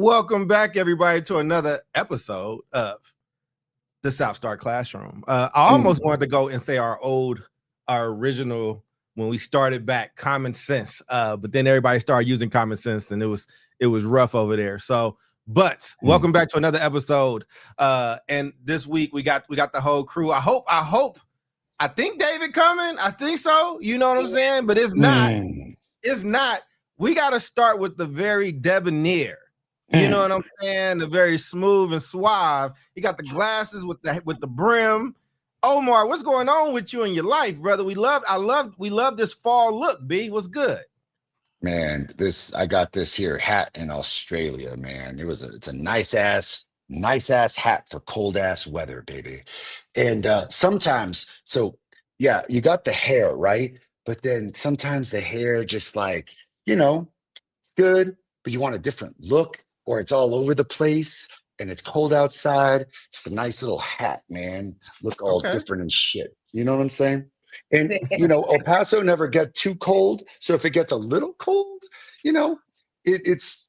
Welcome back, everybody, to another episode of the South Star Classroom. I almost wanted to go and say our original, when we started back, common sense. But then everybody started using common sense, and it was rough over there. So, but welcome back to another episode. And this week we got the whole crew. I think David coming. I think so. You know what I'm saying? But if not, we got to start with the very debonair. You know what I'm saying? The very smooth and suave. You got the glasses with the brim. Omar, what's going on with you in your life, brother? We love this fall look, B. What's good? Man, I got this here hat in Australia, man. It's a nice ass hat for cold ass weather, baby. And sometimes, so yeah, you got the hair, right? But then sometimes the hair just like, good, but you want a different look, or it's all over the place and it's cold outside. Just a nice little hat, man. Look all different and shit. You know what I'm saying? And El Paso never get too cold. So if it gets a little cold, it's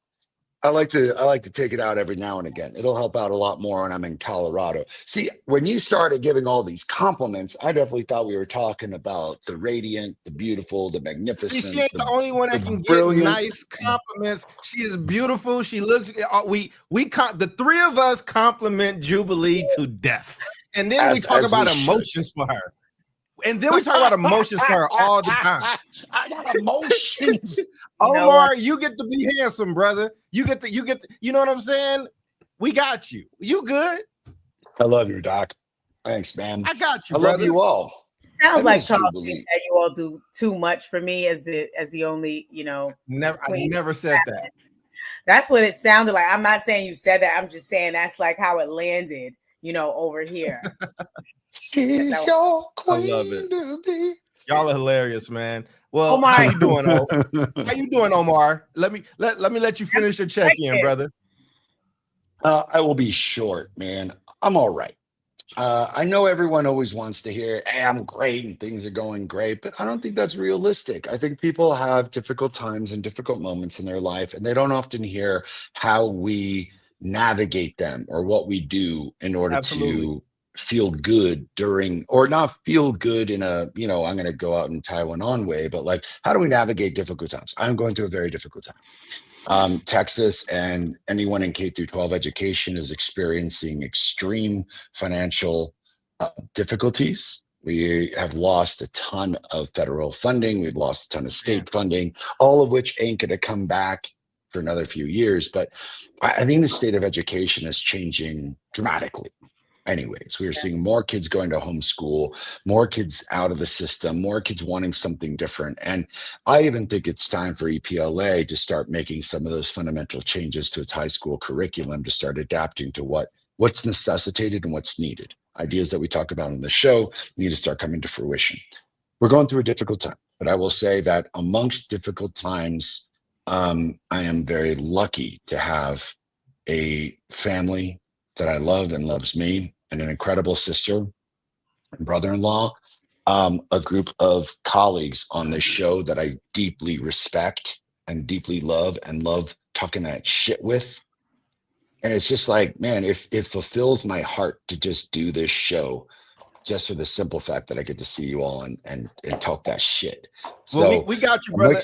I like to take it out every now and again. It'll help out a lot more when I'm in Colorado. See, when you started giving all these compliments, I definitely thought we were talking about the radiant, the beautiful, the magnificent. See, she ain't the only one that can get nice compliments. She is beautiful. She looks. The three of us compliment Jubilee to death, and then we talk about emotions for her. And then we talk about emotions for her all the time. I got emotions. Omar, you get to be handsome, brother. You get to, you know what I'm saying? We got you. You good? I love you, Doc. Thanks, man. I got you, I brother. love you all. Sounds like Charles thinks that you all do too much for me as the only, Never, I never said that. That's what it sounded like. I'm not saying you said that. I'm just saying that's like how it landed, over here. She's your queen. I love it. Y'all are hilarious, man. Well, Omar, how you doing, How you doing, Omar? Let me let you finish your check-in, brother. I will be short, man. I'm all right. I know everyone always wants to hear, hey, I'm great and things are going great, but I don't think that's realistic. I think people have difficult times and difficult moments in their life, and they don't often hear how we navigate them or what we do in order to feel good during, or not feel good in a, I'm going to go out and tie one on way, but like, how do we navigate difficult times? I'm going through a very difficult time. Texas and anyone in K through 12 education is experiencing extreme financial difficulties. We have lost a ton of federal funding. We've lost a ton of state funding, all of which ain't going to come back for another few years. But I think the state of education is changing dramatically. Anyways, we are seeing more kids going to homeschool, more kids out of the system, more kids wanting something different. And I even think it's time for EPLA to start making some of those fundamental changes to its high school curriculum to start adapting to what's necessitated and what's needed. Ideas that we talk about on the show need to start coming to fruition. We're going through a difficult time, but I will say that amongst difficult times, I am very lucky to have a family that I love and loves me, and an incredible sister and brother-in-law, a group of colleagues on this show that I deeply respect and deeply love and love talking that shit with. And it's just like, man, it fulfills my heart to just do this show just for the simple fact that I get to see you all and talk that shit. So well, we got you, brother.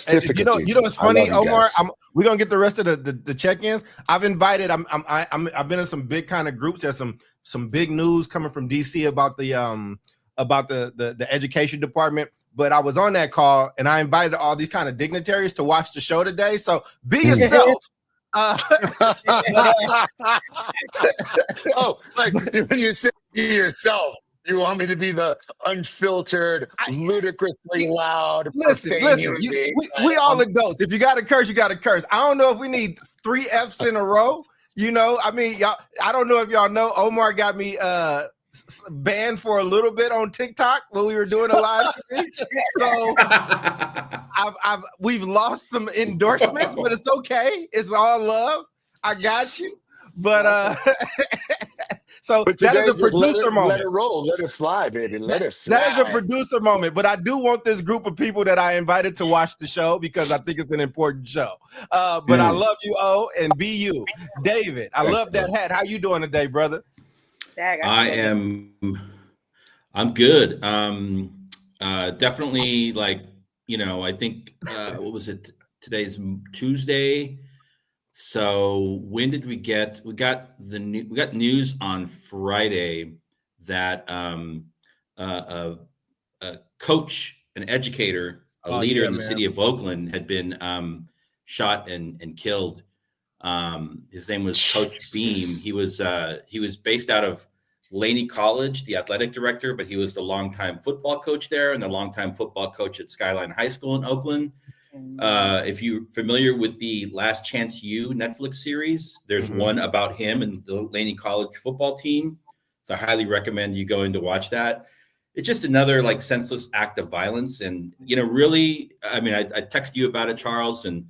You know what's funny, Omar? We're gonna get the rest of the check-ins. I've invited. I've been in some big kind of groups. There's some big news coming from DC about the education department. But I was on that call and I invited all these kind of dignitaries to watch the show today. So be yourself. Like when you say be yourself. You want me to be the unfiltered, ludicrously loud? Listen. We all adults. If you got to curse, you got to curse. I don't know if we need 3 F's in a row. I mean, y'all. I don't know if y'all know. Omar got me banned for a little bit on TikTok when we were doing a live stream. So we've lost some endorsements, but it's okay. It's all love. I got you. But So But that today, is a just let producer it moment. roll, let it fly, baby, let it fly. That is a producer moment, but I do want this group of people that I invited to watch the show because I think it's an important show. But I love you, O, and be you. David, I love that hat. How you doing today, brother? I'm good. Definitely, like, I think what was it? Today's Tuesday. So when did we got news on Friday that a coach, an educator, a leader in the city of Oakland had been shot and killed. His name was Coach Beam. He was based out of Laney College, the athletic director, but he was the longtime football coach there and the longtime football coach at Skyline High School in Oakland. If you're familiar with the Last Chance U Netflix series, there's one about him and the Laney College football team. So I highly recommend you going to watch that. It's just another like senseless act of violence. And, really, I mean, I texted you about it, Charles, and,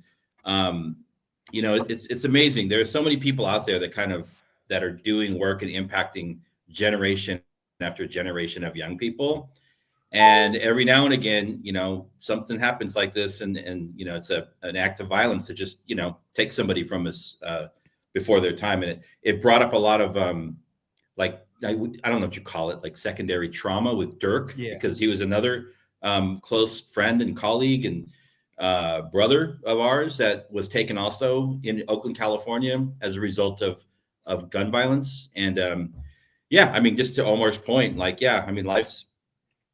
it's amazing. There are so many people out there that are doing work and impacting generation after generation of young people. And every now and again, something happens like this, and it's an act of violence to just, take somebody from us before their time. And it brought up a lot of I don't know what you call it, like secondary trauma with Dirk, because he was another close friend and colleague and brother of ours that was taken also in Oakland, California, as a result of gun violence. And I mean, just to Omar's point, life's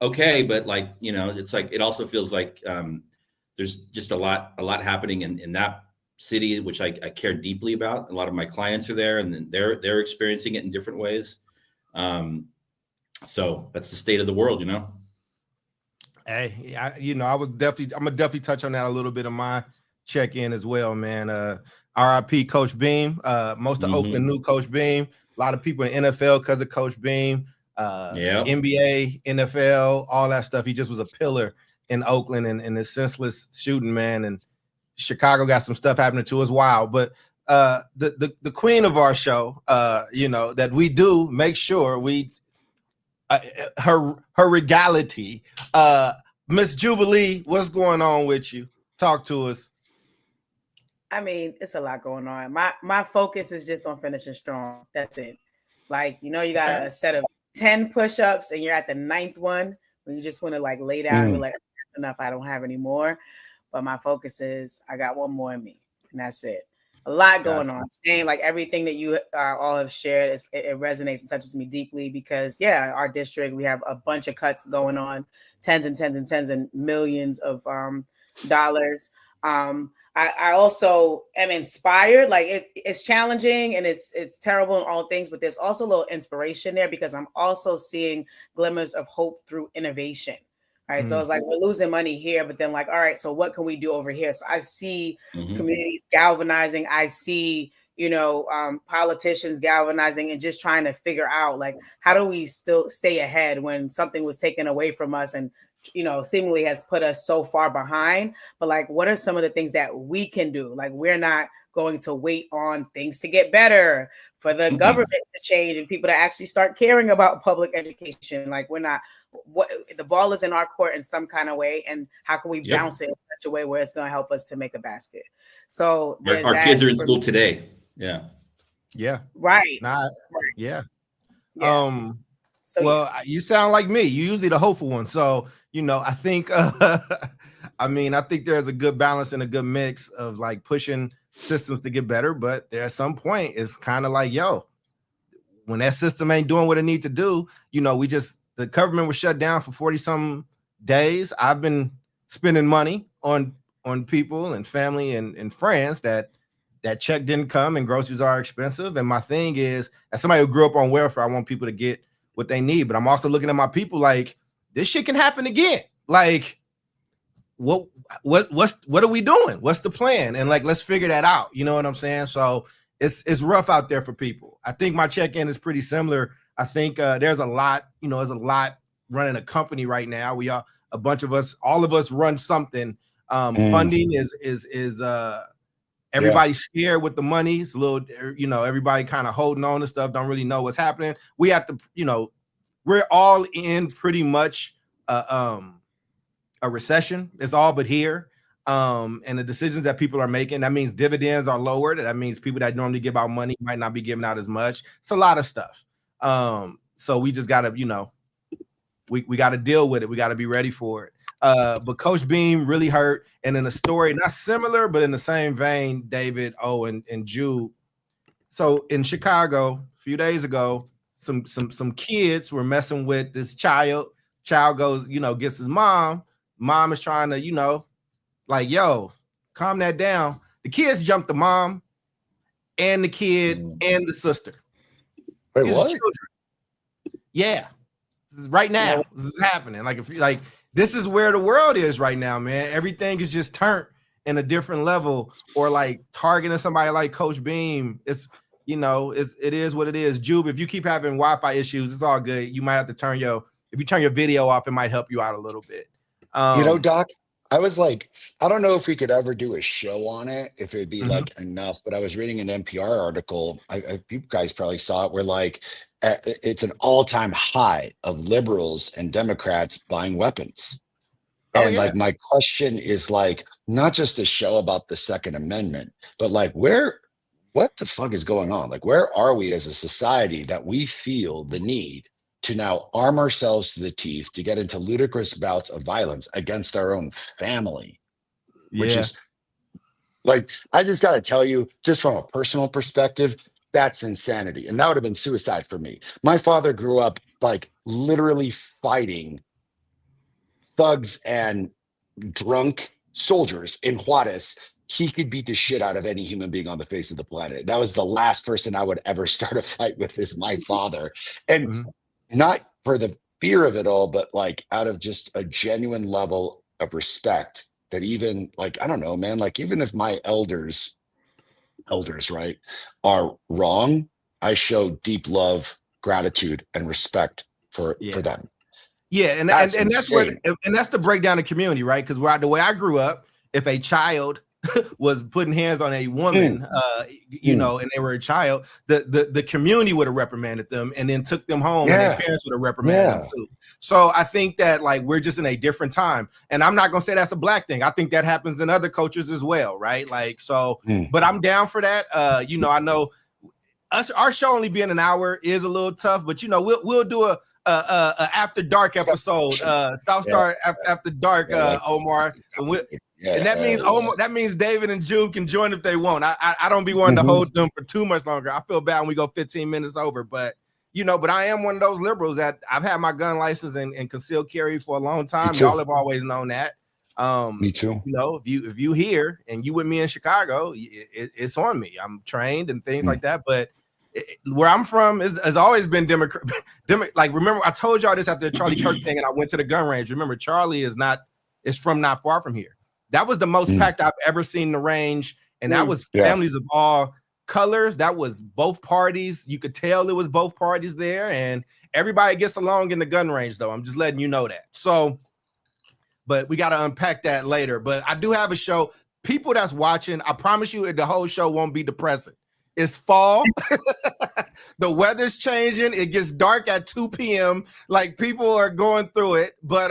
okay, but it's like it also feels like there's just a lot happening in that city, which I care deeply about. A lot of my clients are there, and they're experiencing it in different ways. So that's the state of the world, Hey, I'm gonna definitely touch on that a little bit of my check-in as well, man. RIP Coach Beam. Most of Oakland knew Coach Beam. A lot of people in NFL because of Coach Beam. NBA, NFL, all that stuff. He just was a pillar in Oakland and the senseless shooting, man. And Chicago got some stuff happening too as well. But the queen of our show, that we do make sure we her regality. Miss Jubilee, what's going on with you? Talk to us. I mean, it's a lot going on. My focus is just on finishing strong. That's it. Like, you got a set of 10 push-ups and you're at the 9th one when you just want to like lay down and be like, that's enough, I don't have any more. But my focus is I got one more in me, and that's it. A lot going on. Saying like everything that you all have shared, it resonates and touches me deeply because our district, we have a bunch of cuts going on, tens and millions of dollars. I also am inspired. Like it's challenging and it's terrible in all things, but there's also a little inspiration there because I'm also seeing glimmers of hope through innovation. Right. So it's like we're losing money here, but then like, all right, so what can we do over here? So I see communities galvanizing. I see, politicians galvanizing and just trying to figure out like, how do we still stay ahead when something was taken away from us and, seemingly has put us so far behind. But like, what are some of the things that we can do? Like, we're not going to wait on things to get better for the government to change and people to actually start caring about public education. Like the ball is in our court in some kind of way. And how can we bounce it in such a way where it's going to help us to make a basket? So our kids are in school today. Yeah. Yeah. Right. Yeah. So you sound like me. You're usually the hopeful one. So, I think, I think there's a good balance and a good mix of like pushing systems to get better. But at some point, it's kind of like, when that system ain't doing what it needs to do, the government was shut down for 40-some days. I've been spending money on people and family and friends that check didn't come and groceries are expensive. And my thing is, as somebody who grew up on welfare, I want people to get what they need. But I'm also looking at my people like, this shit can happen again. Like, what are we doing? What's the plan? And like, let's figure that out. You know what I'm saying? So it's rough out there for people. I think my check-in is pretty similar. I think there's a lot running a company right now. We are all of us run something. Funding is Everybody's scared with the money. It's a little, everybody kind of holding on to stuff, don't really know what's happening. We have to, we're all in pretty much a recession. It's all but here. And the decisions that people are making, that means dividends are lowered. That means people that normally give out money might not be giving out as much. It's a lot of stuff. So we just got to, we got to deal with it. We got to be ready for it. But Coach Beam really hurt. And in a story, not similar, but in the same vein, David, and Jude. So in Chicago, a few days ago, some kids were messing with this child. Child goes, gets his mom. Mom is trying to, like, yo, calm that down. The kids jumped the mom and the kid and the sister. Wait, These are what? children. Yeah. This is right now. This is happening. Like, if you like, this is where the world is right now, man. Everything is just turned in a different level, or like targeting somebody like Coach Beam. It's, it is what it is. Jube, if you keep having Wi-Fi issues, it's all good. You might have to if you turn your video off, it might help you out a little bit. Doc, I was like, I don't know if we could ever do a show on it, if it'd be like enough, but I was reading an NPR article. You guys probably saw it, where like it's an all-time high of liberals and Democrats buying weapons. And like, my question is like, not just a show about the Second Amendment, but like, what the fuck is going on? Like, where are we as a society that we feel the need to now arm ourselves to the teeth to get into ludicrous bouts of violence against our own family? Which is like, I just got to tell you, just from a personal perspective, that's insanity. And that would have been suicide for me. My father grew up like literally fighting thugs and drunk soldiers in Juarez. He could beat the shit out of any human being on the face of the planet. That was the last person I would ever start a fight with, is my father. And not for the fear of it all, but like out of just a genuine level of respect, that even like, I don't know, man, like even if my elders, right, are wrong, I show deep love, gratitude, and respect for them. Yeah, and that's the breakdown of community, right? Because the way I grew up, if a child was putting hands on a woman, and they were a child, the community would have reprimanded them and then took them home, and their parents would have reprimanded them too. So I think that like we're just in a different time, and I'm not gonna say that's a black thing. I think that happens in other cultures as well, right? Like, so, but I'm down for that. I know our show only being an hour is a little tough, but we'll do a after dark episode, South Star after dark, Omar. And that means David and Jude can join if they want. I don't be wanting to hold them for too much longer. I feel bad when we go 15 minutes over, but but I am one of those liberals that I've had my gun license and concealed carry for a long time. Y'all have always known that. Me too. If you here and you with me in Chicago, it's on me. I'm trained and things like that. But where I'm from has always been Democrat. Like, remember, I told y'all this after the Charlie Kirk thing, and I went to the gun range. Remember, Charlie is from not far from here. That was the most packed I've ever seen the range, and that was families of all colors. That was both parties. You could tell it was both parties there, and everybody gets along in the gun range, though. I'm just letting you know that. So, but we got to unpack that later. But I do have a show. People that's watching, I promise you, the whole show won't be depressing. It's fall. The weather's changing. It gets dark at 2 p.m. Like, people are going through it, but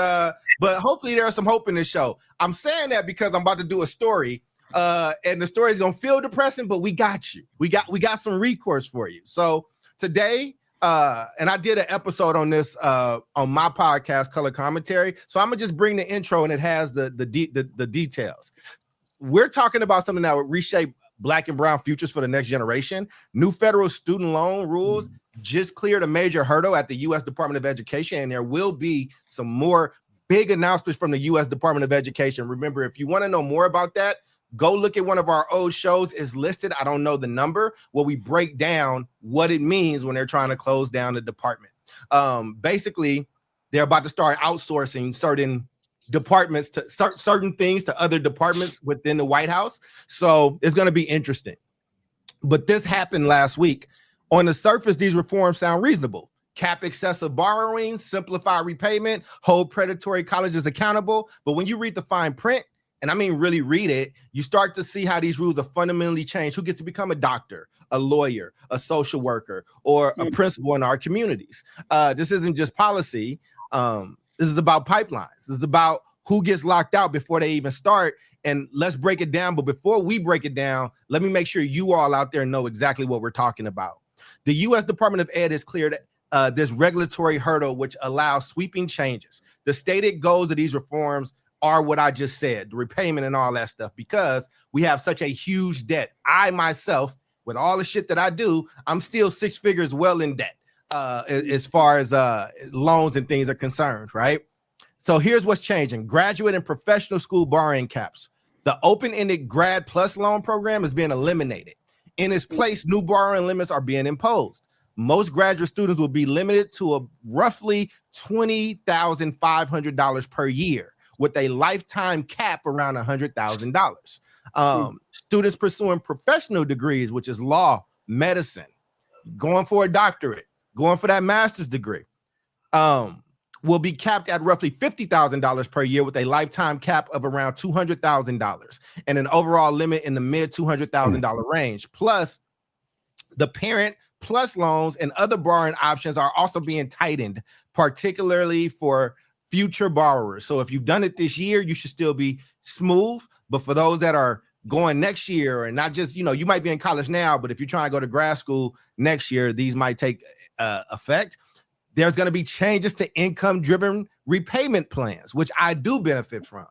hopefully there's some hope in this show. I'm saying that because I'm about to do a story, and the story is gonna feel depressing, but we got you. We got some recourse for you. So today, and I did an episode on this on my podcast, Color Commentary. So I'm gonna just bring the intro, and it has the details. We're talking about something that would reshape Black and brown futures for the next generation. New federal student loan rules just cleared a major hurdle at the U.S. Department of Education, and there will be some more big announcements from the U.S. Department of Education. Remember, if you want to know more about that, go look at one of our old shows. It's listed. I don't know the number, where we break down what it means when they're trying to close down the department. Basically, they're about to start outsourcing certain departments to certain things to other departments within the White House. So it's going to be interesting. But this happened last week. On the surface, these reforms sound reasonable. Cap excessive borrowing, simplify repayment, hold predatory colleges accountable. But when you read the fine print, and I mean really read it, you start to see how these rules are fundamentally changed. Who gets to become a doctor, a lawyer, a social worker, or a principal in our communities? This isn't just policy. This is about pipelines. This is about who gets locked out before they even start. And let's break it down. But before we break it down, let me make sure you all out there know exactly what we're talking about. The U.S. Department of Ed has cleared this regulatory hurdle, which allows sweeping changes. The stated goals of these reforms are what I just said, the repayment and all that stuff, because we have such a huge debt. I myself, with all the shit that I do, I'm still 6 figures well in debt as far as loans and things are concerned, right? So here's what's changing. Graduate and professional school borrowing caps. The open-ended grad plus loan program is being eliminated. In its place, new borrowing limits are being imposed. Most graduate students will be limited to a roughly $20,500 per year, with a lifetime cap around $100,000. Students pursuing professional degrees, which is law, medicine, going for a doctorate, going for that master's degree, will be capped at roughly $50,000 per year, with a lifetime cap of around $200,000 and an overall limit in the mid $200,000 range. Plus, the parent plus loans and other borrowing options are also being tightened, particularly for future borrowers. So if you've done it this year, you should still be smooth. But for those that are going next year, and not just, you might be in college now, but if you're trying to go to grad school next year, these might take effect. There's going to be changes to income-driven repayment plans, which I do benefit from.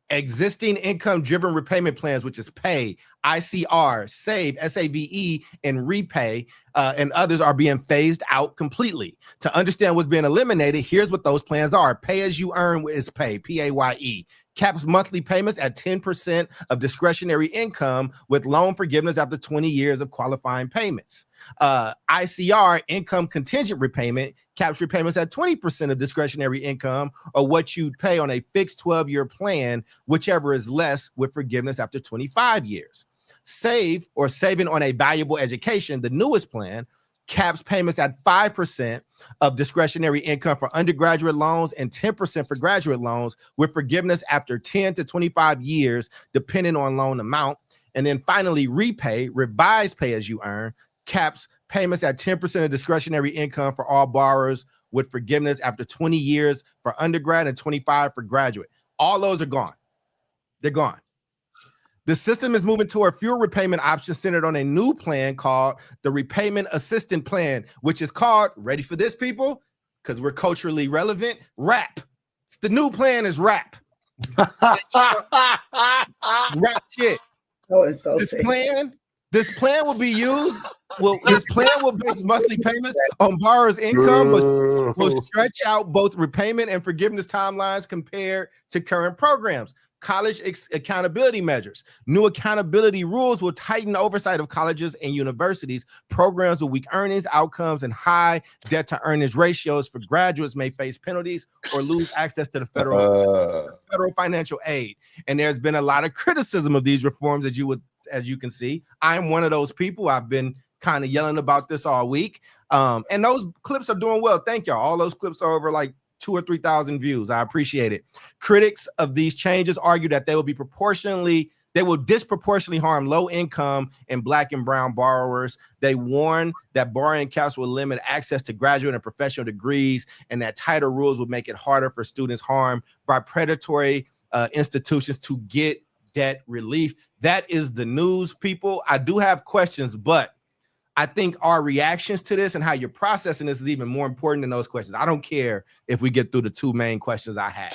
Existing income-driven repayment plans, which is Pay, ICR, Save, SAVE, and Repay, and others are being phased out completely. To understand what's being eliminated, here's what those plans are. Pay as you earn is Pay, PAYE. Caps monthly payments at 10% of discretionary income with loan forgiveness after 20 years of qualifying payments. ICR, income contingent repayment, caps repayments at 20% of discretionary income or what you'd pay on a fixed 12-year plan, whichever is less, with forgiveness after 25 years. Save, or saving on a valuable education, the newest plan, caps payments at 5% of discretionary income for undergraduate loans and 10% for graduate loans, with forgiveness after 10 to 25 years, depending on loan amount. And then finally, Repay, revised Pay as you earn, caps payments at 10% of discretionary income for all borrowers, with forgiveness after 20 years for undergrad and 25 for graduate. All those are gone. They're gone. The system is moving toward fewer repayment options centered on a new plan called the Repayment Assistant Plan, which is called, ready for this, people, because we're culturally relevant, RAP. The new plan is RAP. RAP shit. Oh, insulting. This plan will be used. This plan will base monthly payments on borrowers' income, but will stretch out both repayment and forgiveness timelines compared to current programs. College accountability measures. New accountability rules will tighten oversight of colleges and universities. Programs with weak earnings outcomes and high debt to earnings ratios for graduates may face penalties or lose access to the federal financial aid. And there's been a lot of criticism of these reforms, as you can see. I'm one of those people. I've been kind of yelling about this all week. And those clips are doing well. Thank y'all. All those clips are over like 2,000 or 3,000 views. I appreciate it. Critics of these changes argue that they will disproportionately harm low income and Black and brown borrowers. They warn that borrowing caps will limit access to graduate and professional degrees, and that tighter rules will make it harder for students harmed by predatory institutions to get debt relief. That is the news, people. I do have questions, but I think our reactions to this and how you're processing this is even more important than those questions. I don't care if we get through the two main questions I have.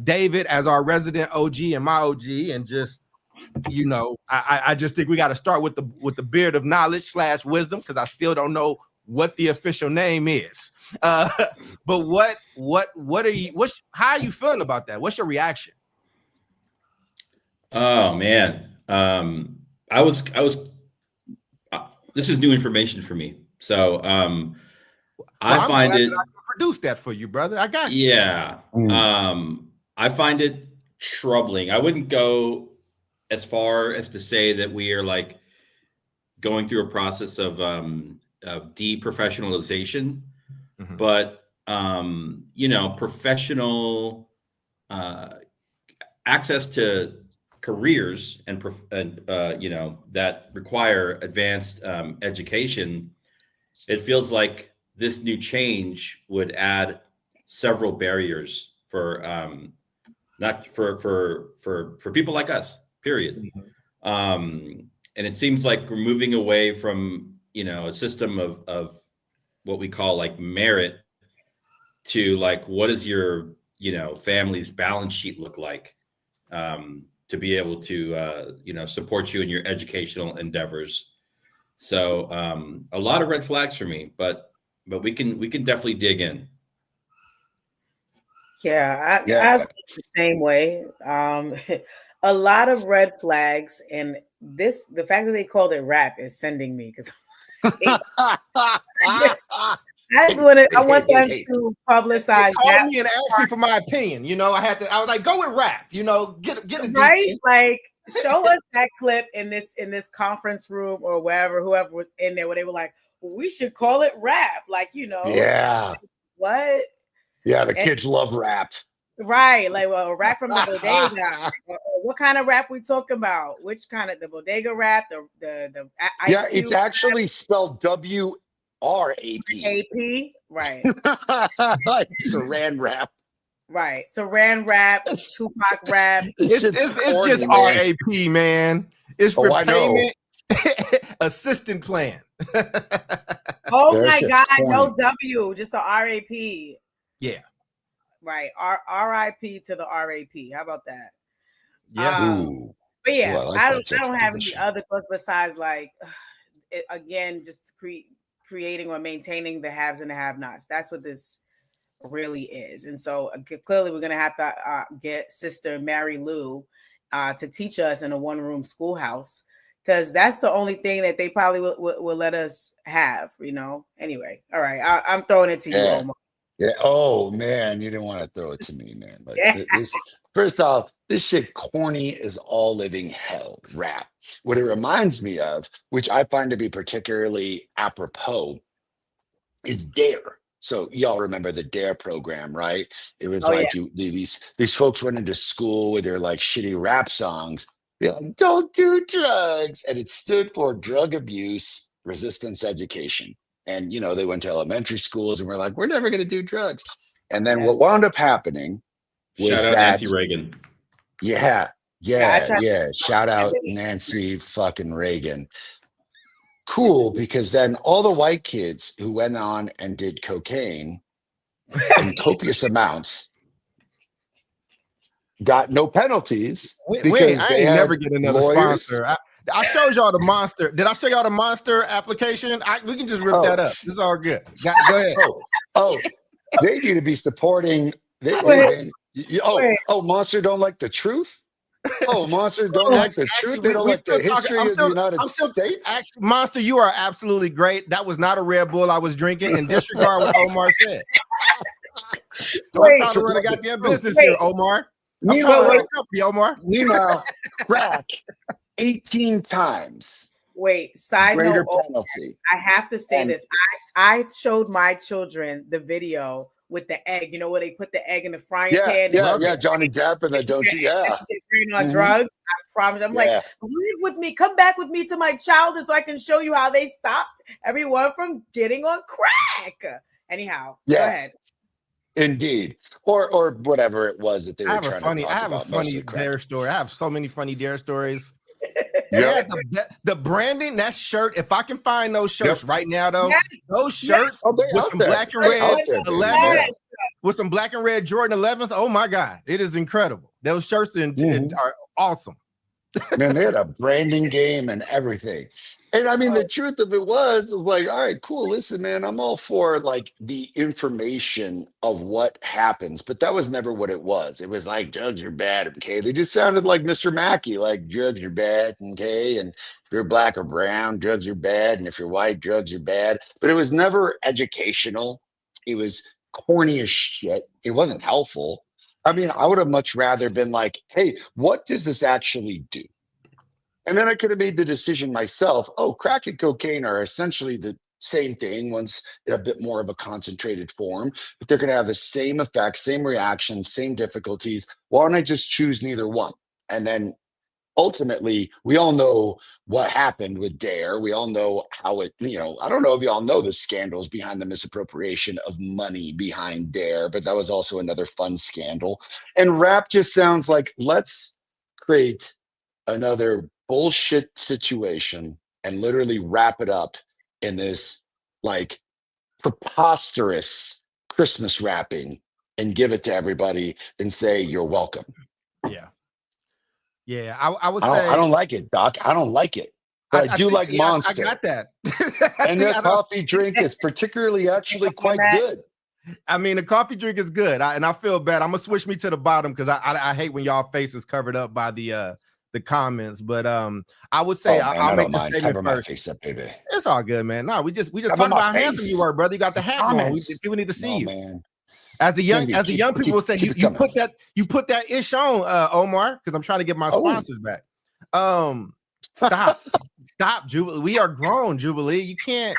David, as our resident OG and my OG, and just, I just think we got to start with the beard of knowledge / wisdom, because I still don't know what the official name is. But how are you feeling about that? What's your reaction? Oh man. This is new information for me. So I find it. I can produce that for you, brother. I got you. Yeah. I find it troubling. I wouldn't go as far as to say that we are like going through a process of deprofessionalization, but professional access to careers and that require advanced education, it feels like this new change would add several barriers for not for people like us, period. And it seems like we're moving away from a system of what we call like merit to like, what does your family's balance sheet look like to be able to support you in your educational endeavors. So a lot of red flags for me, but we can definitely dig in. Yeah, I feel the same way. A lot of red flags, and the fact that they called it rap is sending me because that's what I want them to publicize. They called me and asked me for my opinion. I was like, go with rap. Get a right. detail. Like, show us that clip in this conference room or whoever was in there where they were like, well, we should call it rap. Like, Yeah. What? Yeah, the kids love rap. Right, like rap from the bodega. What kind of rap we talking about? Which kind of the bodega rap? The Ice it's Cube actually rap? spelled W-R-A-P. AP, right? Saran wrap. Right, Saran rap, Tupac rap. It's just RAP, man. It's repayment assistant plan. Oh my God, no W, just the RAP. Yeah. Right. RIP to the RAP. How about that? Yeah. But yeah, Ooh, I don't have any other thoughts besides like again, just creating or maintaining the haves and the have-nots. That's what this really is. And so clearly we're gonna have to get Sister Mary Lou to teach us in a one-room schoolhouse, because that's the only thing that they probably will let us have, Anyway, all right. I'm throwing it to you, Omar. Yeah. Oh man, you didn't want to throw it to me, man. Like this. First off, this shit corny as all living hell. Rap. What it reminds me of, which I find to be particularly apropos, is Dare. So y'all remember the Dare program, right? It was these folks went into school with their like shitty rap songs. They're like, don't do drugs, and it stood for drug abuse resistance education. And, they went to elementary schools and were like, we're never going to do drugs. And then what wound up happening was shout out Nancy Reagan. Yeah. Shout out Nancy fucking Reagan. Cool, because then all the white kids who went on and did cocaine in copious amounts got no penalties. I ain't never get another sponsor. I showed y'all the Monster. Did I show y'all the Monster application? We can just rip that up. It's all good. Go ahead. They need to be supporting. Monster don't like the truth. Oh, Monster don't like the truth. They don't like the history of the United States. Monster, you are absolutely great. That was not a Red Bull I was drinking, and disregard what Omar said. Don't try to run a goddamn business here, Omar. I'm trying to run a company, Omar. Meanwhile, crack 18 times. Wait, side greater note, penalty. I have to say this. I showed my children the video with the egg, where they put the egg in the frying pan. Yeah, Johnny Depp and the don't you? On drugs. I promise. I'm like, leave with me. Come back with me to my childhood so I can show you how they stopped everyone from getting on crack. Anyhow, go ahead. Indeed, or whatever it was that they were trying to talk about. I have a funny Dare story. I have so many funny Dare stories. The branding, that shirt. If I can find those shirts right now, though, those shirts with some black and red 11s, with some black and red Jordan 11s. Oh my God, it is incredible. Those shirts are awesome. Man, they had a branding game and everything. And I mean, the truth of it was like, all right, cool. Listen, man, I'm all for like the information of what happens, but that was never what it was. It was like, drugs are bad, okay? They just sounded like Mr. Mackey, like drugs are bad, okay? And if you're black or brown, drugs are bad. And if you're white, drugs are bad. But it was never educational. It was corny as shit. It wasn't helpful. I mean, I would have much rather been like, hey, what does this actually do? And then I could have made the decision myself. Oh, crack and cocaine are essentially the same thing, one's a bit more of a concentrated form, but they're going to have the same effects, same reactions, same difficulties. Why don't I just choose neither one? And then ultimately, we all know what happened with Dare. We all know how it, I don't know if you all know the scandals behind the misappropriation of money behind Dare, but that was also another fun scandal. And rap just sounds like, let's create another bullshit situation and literally wrap it up in this like preposterous Christmas wrapping and give it to everybody and say, you're welcome. Yeah. Yeah, I would say I don't like it, Doc. I don't like it. But I do like Monster. I got that. And their coffee drink is particularly actually quite good. I mean, the coffee drink is good. And I feel bad. I'm gonna switch me to the bottom because I hate when y'all face is covered up by the comments. But I would say I'll make the statement cover first. My face up, baby. It's all good, man. No, we just talking about how handsome you were, brother. You got the hat on. People need to see you. Man. As the young people will say, you put that ish on, Omar, because I'm trying to get my sponsors back. Stop, Jubilee. We are grown, Jubilee. You can't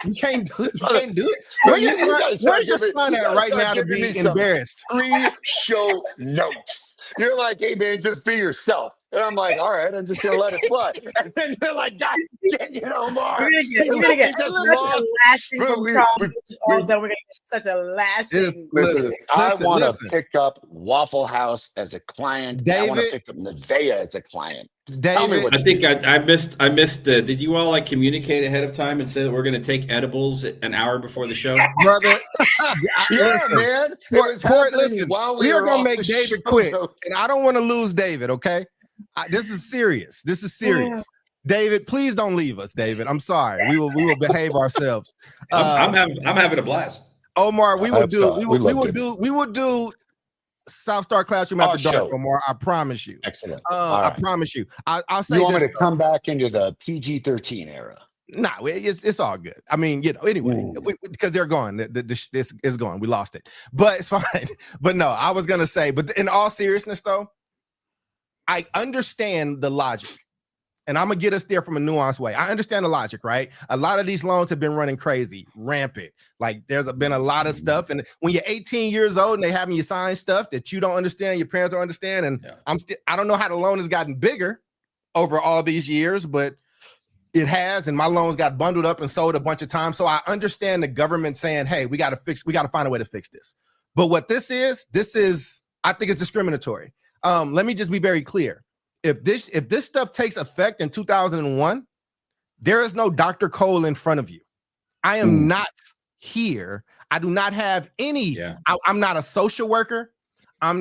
do it. Where's your son at right now to be embarrassed? Pre-show notes. You're like, hey man, just be yourself. And I'm like, all right, I'm just gonna let it fly. And then you're like, God dang it, Omar. We're gonna get such a lashing from Carl. We're gonna get such a lashing. Listen, I want to pick up Waffle House as a client. David, I want to pick up Nevaeh as a client. David, I think I missed. Did you all like communicate ahead of time and say that we're going to take edibles an hour before the show, brother? Man. Listen, we are gonna make David quit, and I don't want to lose David. Okay, this is serious. David, please don't leave us, David. I'm sorry. We will behave ourselves. I'm having a blast. Omar, we will do South Star Classroom after dark, Omar. I promise you. Excellent. I promise you. I'll say you want me to come back into the PG-13 era? No, it's all good. I mean, anyway, because they're gone. This is gone. We lost it, but it's fine. But no, I was gonna say, but in all seriousness, though, I understand the logic. And I'm gonna get us there from a nuanced way. I understand the logic, right? A lot of these loans have been running crazy, rampant. Like there's been a lot of stuff. And when you're 18 years old and they having you sign stuff that you don't understand, your parents don't understand. And I don't know how the loan has gotten bigger over all these years, but it has. And my loans got bundled up and sold a bunch of times. So I understand the government saying, hey, we got to find a way to fix this. But what this is, I think it's discriminatory. Let me just be very clear. If this stuff takes effect in 2001, there is no Dr. Cole in front of you. I am not here. I do not have any. I'm not a social worker. I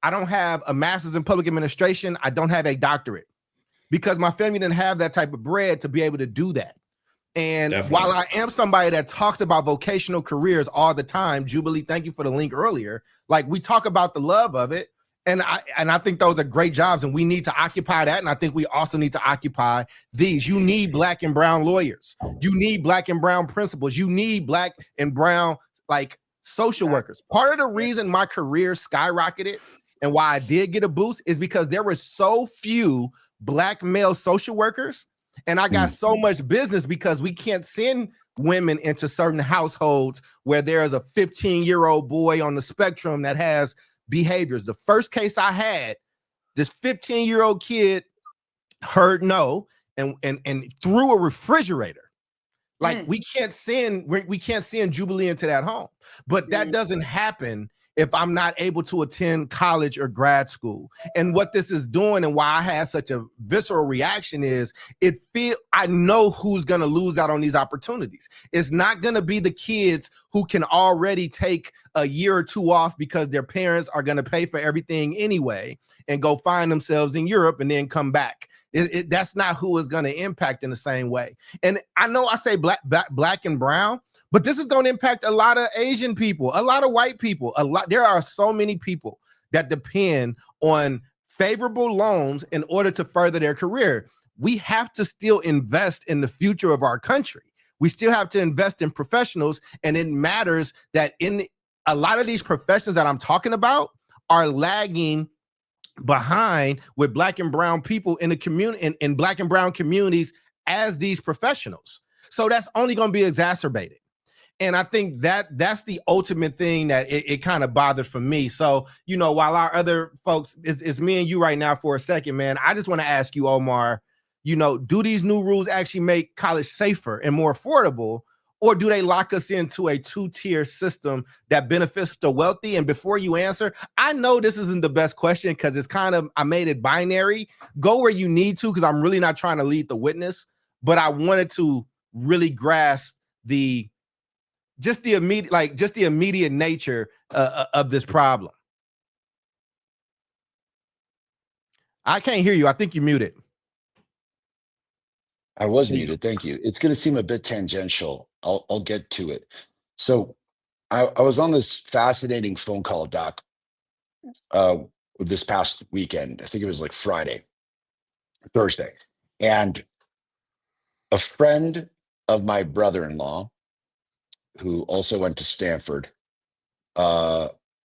don't have a master's in public administration. I don't have a doctorate because my family didn't have that type of bread to be able to do that. And while I am somebody that talks about vocational careers all the time, Jubilee, thank you for the link earlier. Like we talk about the love of it. And I think those are great jobs, and we need to occupy that. And I think we also need to occupy these. You need Black and brown lawyers. You need Black and brown principals. You need Black and brown like social workers. Part of the reason my career skyrocketed and why I did get a boost is because there were so few Black male social workers, and I got so much business because we can't send women into certain households where there's a 15-year-old boy on the spectrum that has behaviors. The first case I had, this 15-year-old kid heard no and threw a refrigerator. Like we can't send Jubilee into that home. But that doesn't happen if I'm not able to attend college or grad school. And what this is doing and why I had such a visceral reaction is I know who's going to lose out on these opportunities. It's not going to be the kids who can already take a year or two off because their parents are going to pay for everything anyway and go find themselves in Europe and then come back. That's not who is going to impact in the same way. And I know I say black and brown, but this is going to impact a lot of Asian people, a lot of white people, There are so many people that depend on favorable loans in order to further their career. We have to still invest in the future of our country. We still have to invest in professionals. And it matters that in a lot of these professions that I'm talking about are lagging behind with Black and brown people in the community, in Black and brown communities as these professionals. So that's only going to be exacerbated. And I think that's the ultimate thing that it kind of bothered for me. So, you know, while our other folks, it's me and you right now for a second, man, I just want to ask you, Omar, you know, do these new rules actually make college safer and more affordable? Or do they lock us into a two-tier system that benefits the wealthy? And before you answer, I know this isn't the best question because it's kind of, I made it binary. Go where you need to, because I'm really not trying to lead the witness, but I wanted to really grasp the immediate nature of this problem. I can't hear you. I think you're muted. I was muted. Thank you. It's going to seem a bit tangential. I'll get to it. So I was on this fascinating phone call, Doc, this past weekend. I think it was like Thursday. And a friend of my brother-in-law, who also went to Stanford,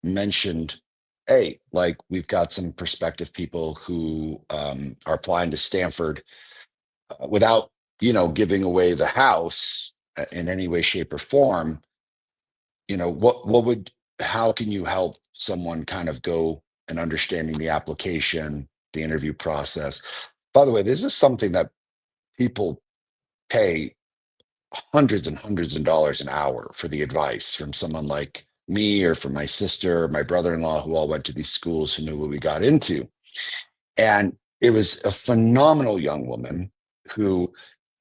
mentioned, hey, like, we've got some prospective people who are applying to Stanford without, you know, giving away the house in any way, shape, or form. You know, how can you help someone kind of go and understanding the application, the interview process? By the way, this is something that people pay hundreds and hundreds of dollars an hour for the advice from someone like me or from my sister or my brother-in-law, who all went to these schools, who knew what we got into. And it was a phenomenal young woman who,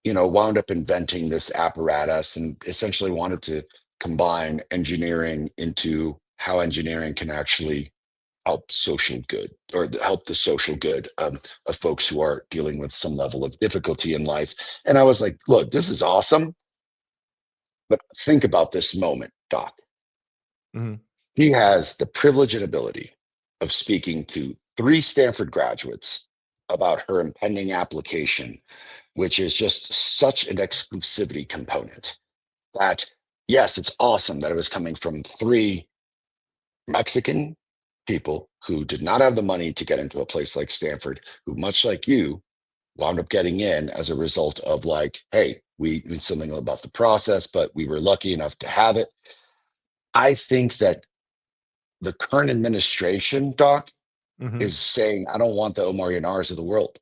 you know, wound up inventing this apparatus and essentially wanted to combine engineering into how engineering can actually help social good, or help the social good of folks who are dealing with some level of difficulty in life. And I was like, look, this is awesome, but think about this moment, Doc. Mm-hmm. He has the privilege and ability of speaking to 3 Stanford graduates about her impending application, which is just such an exclusivity component that, yes, it's awesome that it was coming from 3 Mexican people who did not have the money to get into a place like Stanford, who, much like you, wound up getting in as a result of, like, hey, we knew something about the process, but we were lucky enough to have it. I think that the current administration, Doc, Mm-hmm. is saying, I don't want the Omar Yanars of the world.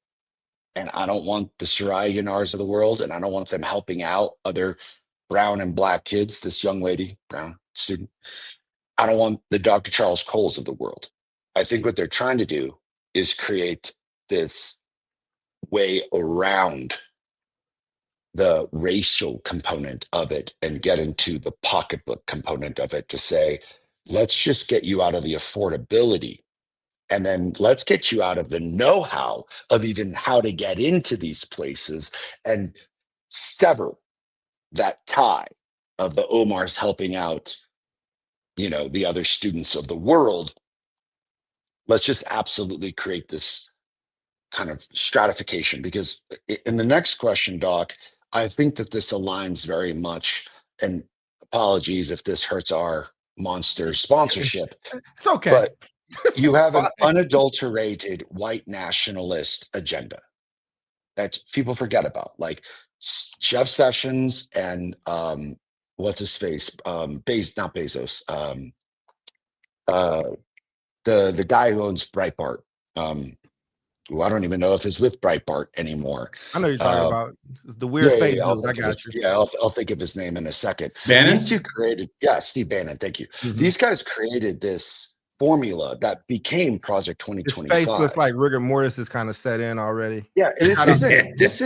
And I don't want the Soraya Yanars of the world. And I don't want them helping out other brown and black kids. This young lady, brown student, I don't want the Dr. Charles Coles of the world. I think what they're trying to do is create this way around the racial component of it and get into the pocketbook component of it to say, let's just get you out of the affordability. And then let's get you out of the know-how of even how to get into these places and sever that tie of the Omars helping out, you know, the other students of the world. Let's just absolutely create this kind of stratification, because in the next question, Doc, I think that this aligns very much, and apologies if this hurts our monster sponsorship. It's okay. But you have an fine. unadulterated white nationalist agenda that people forget about, like Jeff Sessions and what's his face, not Bezos, the guy who owns Breitbart, who I don't even know if it's with Breitbart anymore. I know you're talking about. It's the weird face. I'll I got you. I'll think of his name in a second. Bannon? These two created, Steve Bannon, thank you. Mhm. These guys created this formula that became Project His 2025. face looks like rigor mortis is kind of set in already. Yeah, I don't- this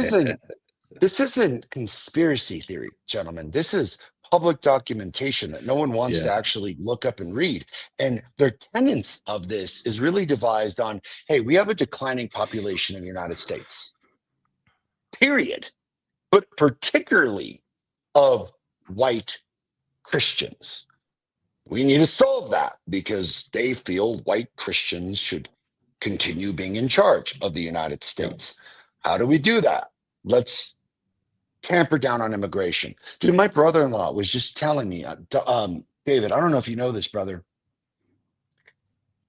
isn't conspiracy theory, gentlemen. This is public documentation that no one wants to actually look up and read. And their tenets of this is really devised on, hey, we have a declining population in the United States, period. But particularly of white Christians. We need to solve that because they feel white Christians should continue being in charge of the United States. How do we do that? Let's tamper down on immigration. Dude, my brother-in-law was just telling me, David, I don't know if you know this, brother.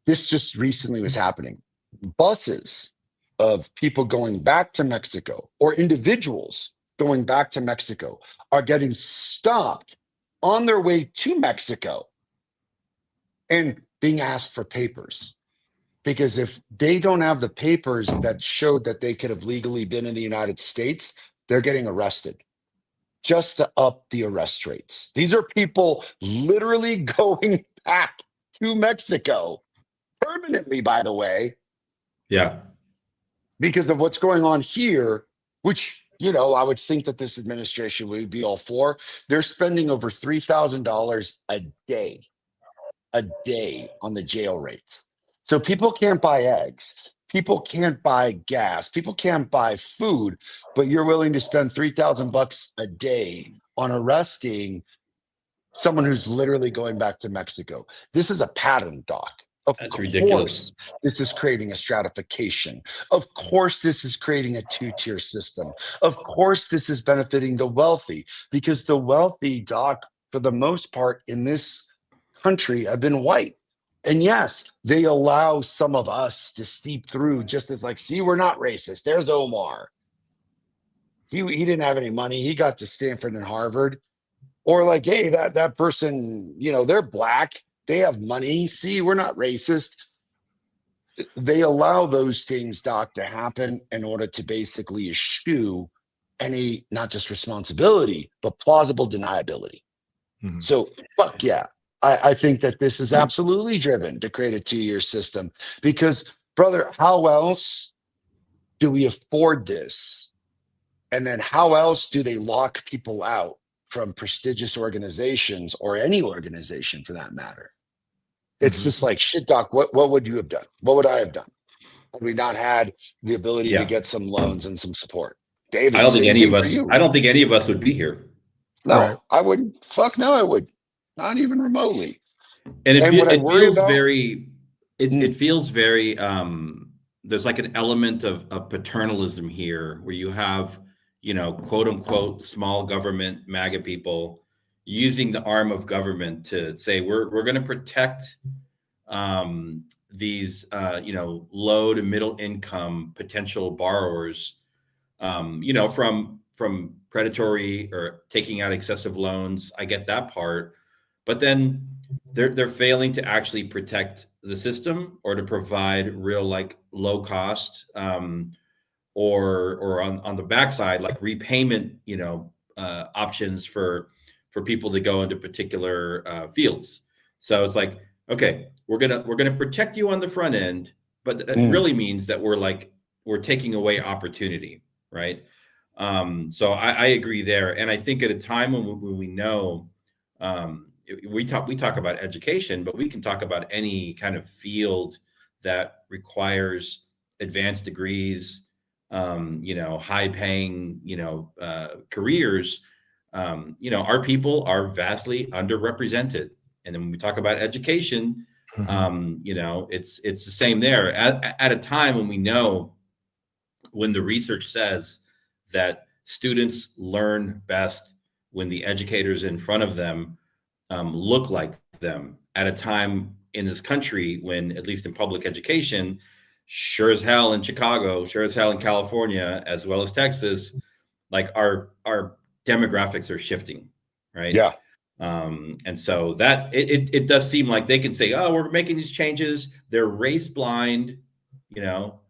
This just recently was happening. Buses of people going back to Mexico, or individuals going back to Mexico are getting stopped on their way to Mexico and being asked for papers. Because if they don't have the papers that showed that they could have legally been in the United States, they're getting arrested just to up the arrest rates. These are people literally going back to Mexico permanently, by the way, Yeah. because of what's going on here, which, you know, I would think that this administration would be all for. They're spending over $3,000 a day on the jail rates. So people can't buy eggs, people can't buy gas, people can't buy food, but you're willing to spend $3,000 a day on arresting someone who's literally going back to Mexico. This is a pattern, Doc. Of That's course, ridiculous. this is creating a stratification. Of course, this is creating a two-tier system. Of course, this is benefiting the wealthy, because the wealthy, Doc, for the most part in this country have been white. And yes, they allow some of us to seep through, just as like, see, we're not racist. There's Omar. He didn't have any money. He got to Stanford and Harvard. Or like, hey, that person, you know, they're black. They have money. See, we're not racist. They allow those things, Doc, to happen in order to basically eschew any, not just responsibility, but plausible deniability. Mhm. So, fuck yeah. I think that this is absolutely driven to create a two-year system, because, brother, how else do we afford this? And then how else do they lock people out from prestigious organizations, or any organization for that matter? It's Mhm. just like, shit, Doc, what would you have done? What would I have done? Had we not had the ability to Yeah. get some loans and some support? David, I don't think same any thing of for us. you. I don't think any of us would be here. No, Right. I wouldn't. Fuck no, I would. Not even remotely. And And what I it worry feels about- very. It Mm. feels very. There's like an element of paternalism here, where you have, you know, quote unquote small government MAGA people using the arm of government to say we're going to protect these you know, low to middle income potential borrowers, you know, from predatory or taking out excessive loans. I get that part, but then they're failing to actually protect the system, or to provide real, like, low cost or on the backside, like repayment, you know, options for people that go into particular fields. So it's like, okay, we're gonna protect you on the front end, but it really means that we're taking away opportunity, right? So I agree there, and I think at a time when we know, we talk about education, but we can talk about any kind of field that requires advanced degrees, you know, high paying, you know, careers. You know, our people are vastly underrepresented. And then when we talk about education, you know, it's the same there at a time when we know, when the research says that students learn best when the educators in front of them look like them, at a time in this country when, at least in public education, sure as hell in Chicago, sure as hell in California, as well as Texas, like our demographics are shifting, right? Yeah. And so that it does seem like they can say, oh, we're making these changes, they're race blind, you know,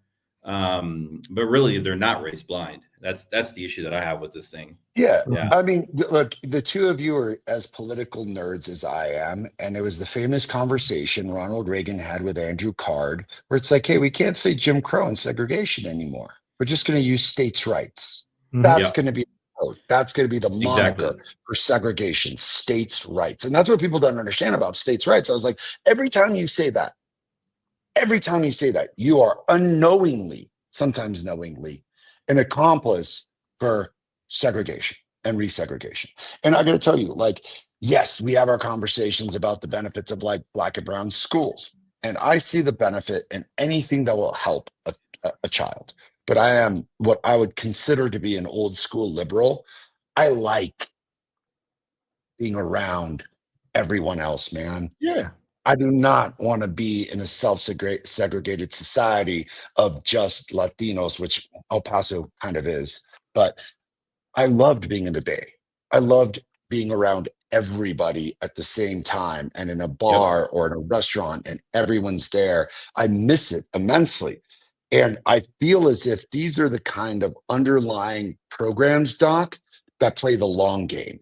but really they're not race blind. That's the issue that I have with this thing. Yeah. Yeah. I mean, look, the two of you are as political nerds as I am. And it was the famous conversation Ronald Reagan had with Andrew Card, where it's like, hey, we can't say Jim Crow and segregation anymore. We're just going to use states' rights. That's Yeah. going to be that's going to be the moniker Exactly. for segregation, states' rights. And that's what people don't understand about states' rights. I was like, every time you say that, you are unknowingly, sometimes knowingly, an accomplice for segregation and resegregation. And I got to tell you, like, yes, we have our conversations about the benefits of like black and brown schools. And I see the benefit in anything that will help a child. But I am what I would consider to be an old school liberal. I like being around everyone else, man. Yeah. I do not want to be in a self-segregated society of just Latinos, which El Paso kind of is. But I loved being in the Bay. I loved being around everybody at the same time and in a bar or in a restaurant and everyone's there. I miss it immensely. And I feel as if these are the kind of underlying programs, Doc, that play the long game.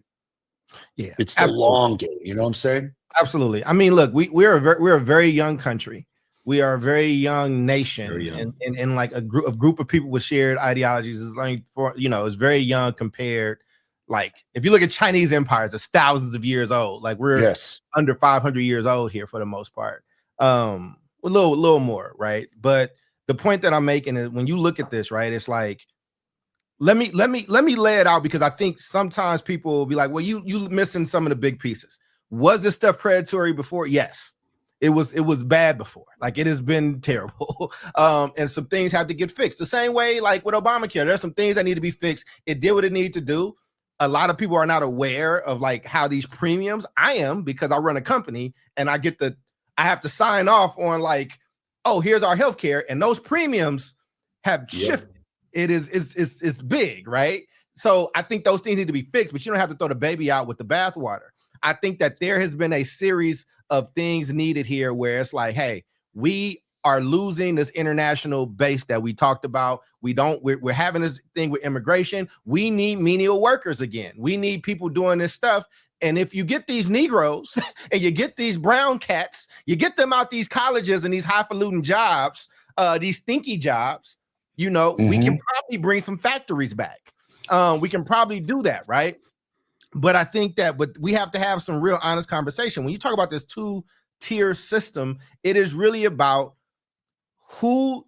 Yeah, it's the long game. You know what I'm saying? Absolutely. I mean, look, we're a very young country. We are a very young nation, Very young. and like a group of people with shared ideologies is like it's very young compared. Like if you look at Chinese empires, it's thousands of years old. Like we're under 500 years old here for the most part. A little more, right? But the point that I'm making is when you look at this, right, it's like let me lay it out, because I think sometimes people will be like, well, you missing some of the big pieces. Was this stuff predatory before? Yes. It was bad before. Like it has been terrible. And some things have to get fixed. The same way, like with Obamacare, there's some things that need to be fixed. It did what it needed to do. A lot of people are not aware of like how these premiums. I am, because I run a company and I have to sign off on like, oh, here's our healthcare, and those premiums have shifted. It's big, right? So I think those things need to be fixed, but you don't have to throw the baby out with the bathwater. I think that there has been a series of things needed here where it's like, hey, we are losing this international base that we talked about. We're having this thing with immigration. We need menial workers again. We need people doing this stuff. And if you get these Negroes and you get these brown cats, you get them out these colleges and these highfalutin jobs, these stinky jobs, we can probably bring some factories back. We can probably do that, right? But I think that we have to have some real honest conversation. When you talk about this two-tier system, it is really about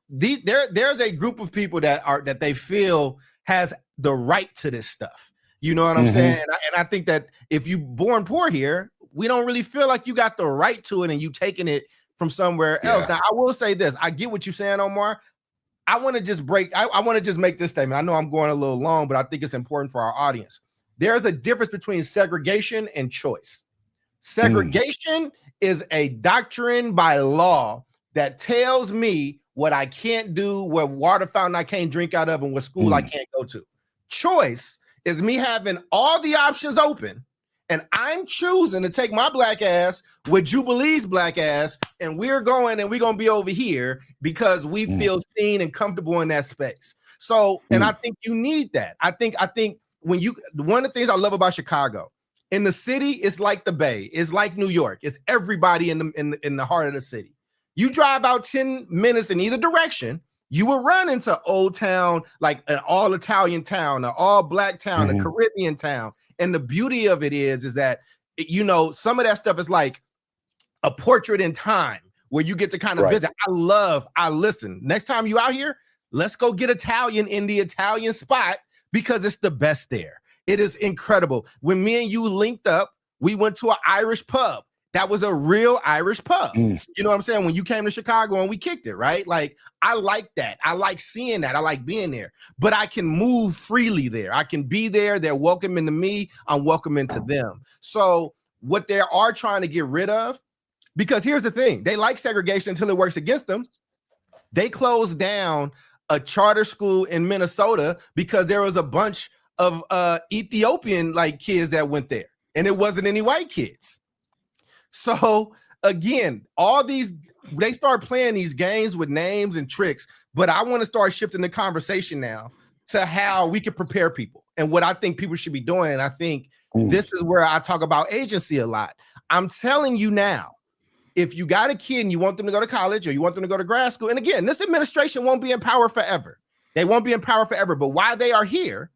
there's a group of people that they feel has the right to this stuff. You know what I'm saying? And I think that if you born poor here, we don't really feel like you got the right to it and you taking it from somewhere else. Now, I will say this. I get what you're saying, Omar. I want to just I want to just make this statement. I know I'm going a little long, but I think it's important for our audience. There's a difference between segregation and choice. Segregation is a doctrine by law that tells me what I can't do, what water fountain I can't drink out of, and what school I can't go to. Choice is me having all the options open, and I'm choosing to take my black ass with Jubilee's black ass, and we're going to be over here because we feel seen and comfortable in that space. So, and I think you need that. I think one of the things I love about Chicago, in the city, it's like the Bay, it's like New York, it's everybody in the heart of the city. You drive out 10 minutes in either direction, you will run into Old Town, like an all Italian town, an all black town, a Caribbean town. And the beauty of it is that, some of that stuff is like a portrait in time where you get to kind of visit. Listen, next time you out here, let's go get Italian in the Italian spot, because it's the best there. It is incredible. When me and you linked up, we went to an Irish pub. That was a real Irish pub. You know what I'm saying? When you came to Chicago and we kicked it, right? Like, I like that. I like seeing that. I like being there. But I can move freely there. I can be there. They're welcoming to me. I'm welcoming to them. So what they are trying to get rid of, because here's the thing. They like segregation until it works against them. They closed down a charter school in Minnesota because there was a bunch of Ethiopian kids that went there, and it wasn't any white kids. So again, they start playing these games with names and tricks, but I want to start shifting the conversation now to how we can prepare people and what I think people should be doing. And I think this is where I talk about agency a lot. I'm telling you now, if you got a kid and you want them to go to college or you want them to go to grad school, and again, this administration won't be in power forever. They won't be in power forever, but while they are here,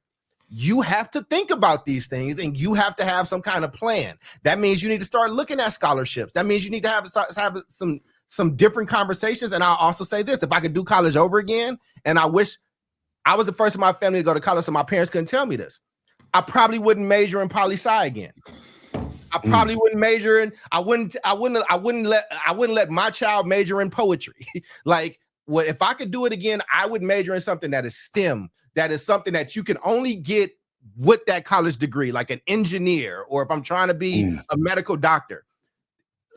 you have to think about these things and you have to have some kind of plan. That means you need to start looking at scholarships. That means you need to have some different conversations. And I'll also say this, if I could do college over again, and I wish I was the first in my family to go to college so my parents couldn't tell me this, I probably wouldn't major in poli-sci again. I probably wouldn't major in, I wouldn't let my child major in poetry. If I could do it again, I would major in something that is STEM. That is something that you can only get with that college degree, like an engineer, or if I'm trying to be a medical doctor.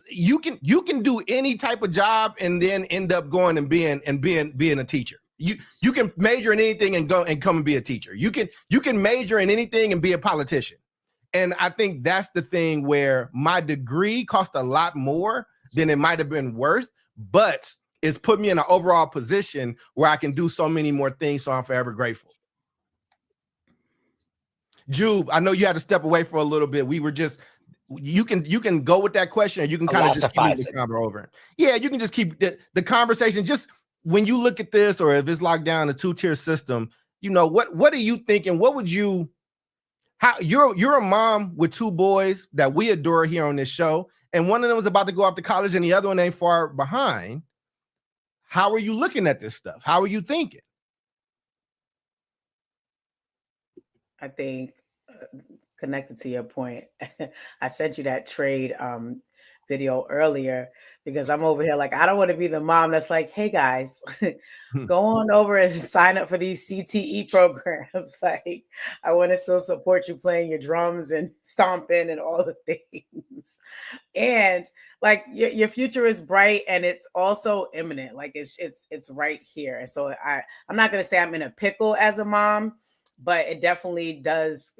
You can do any type of job and then end up going and being a teacher. You can major in anything and go and come and be a teacher. You can major in anything and be a politician. And I think that's the thing where my degree cost a lot more than it might have been worth, but it's put me in an overall position where I can do so many more things. So I'm forever grateful. Jube, I know you had to step away for a little bit. We were just, you can go with that question, or you can kind of just keep the convo over. Yeah, you can just keep the conversation. Just when you look at this, or if it's locked down a 2-tier system, you know, what are you thinking? What would you, how you're a mom with 2 boys that we adore here on this show, and one of them is about to go off to college and the other one ain't far behind. How are you looking at this stuff? How are you thinking? I think connected to your point, I sent you that trade video earlier because I'm over here like, I don't want to be the mom that's like, hey guys, go on over and sign up for these CTE programs. Like, I want to still support you playing your drums and stomping and all the things. And like your future is bright, and it's also imminent. Like it's right here. And so I'm not going to say I'm in a pickle as a mom, but it definitely does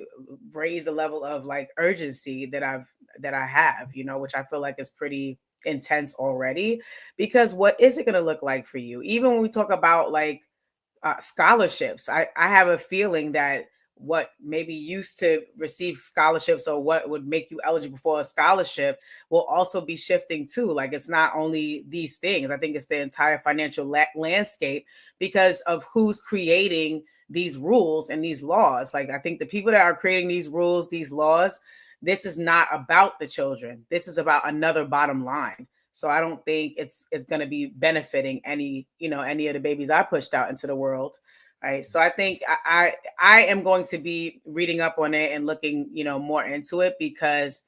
raise a level of like urgency that I have, you know, which I feel like is pretty intense already. Because what is it going to look like for you? Even when we talk about like scholarships, I have a feeling that what maybe used to receive scholarships, or what would make you eligible for a scholarship, will also be shifting too. Like, it's not only these things. I think it's the entire financial landscape because of who's creating these rules and these laws. Like, I think the people that are creating these rules, these laws, this is not about the children. This is about another bottom line. So I don't think it's going to be benefiting any of the babies I pushed out into the world. Right. So I think I am going to be reading up on it and looking, more into it, because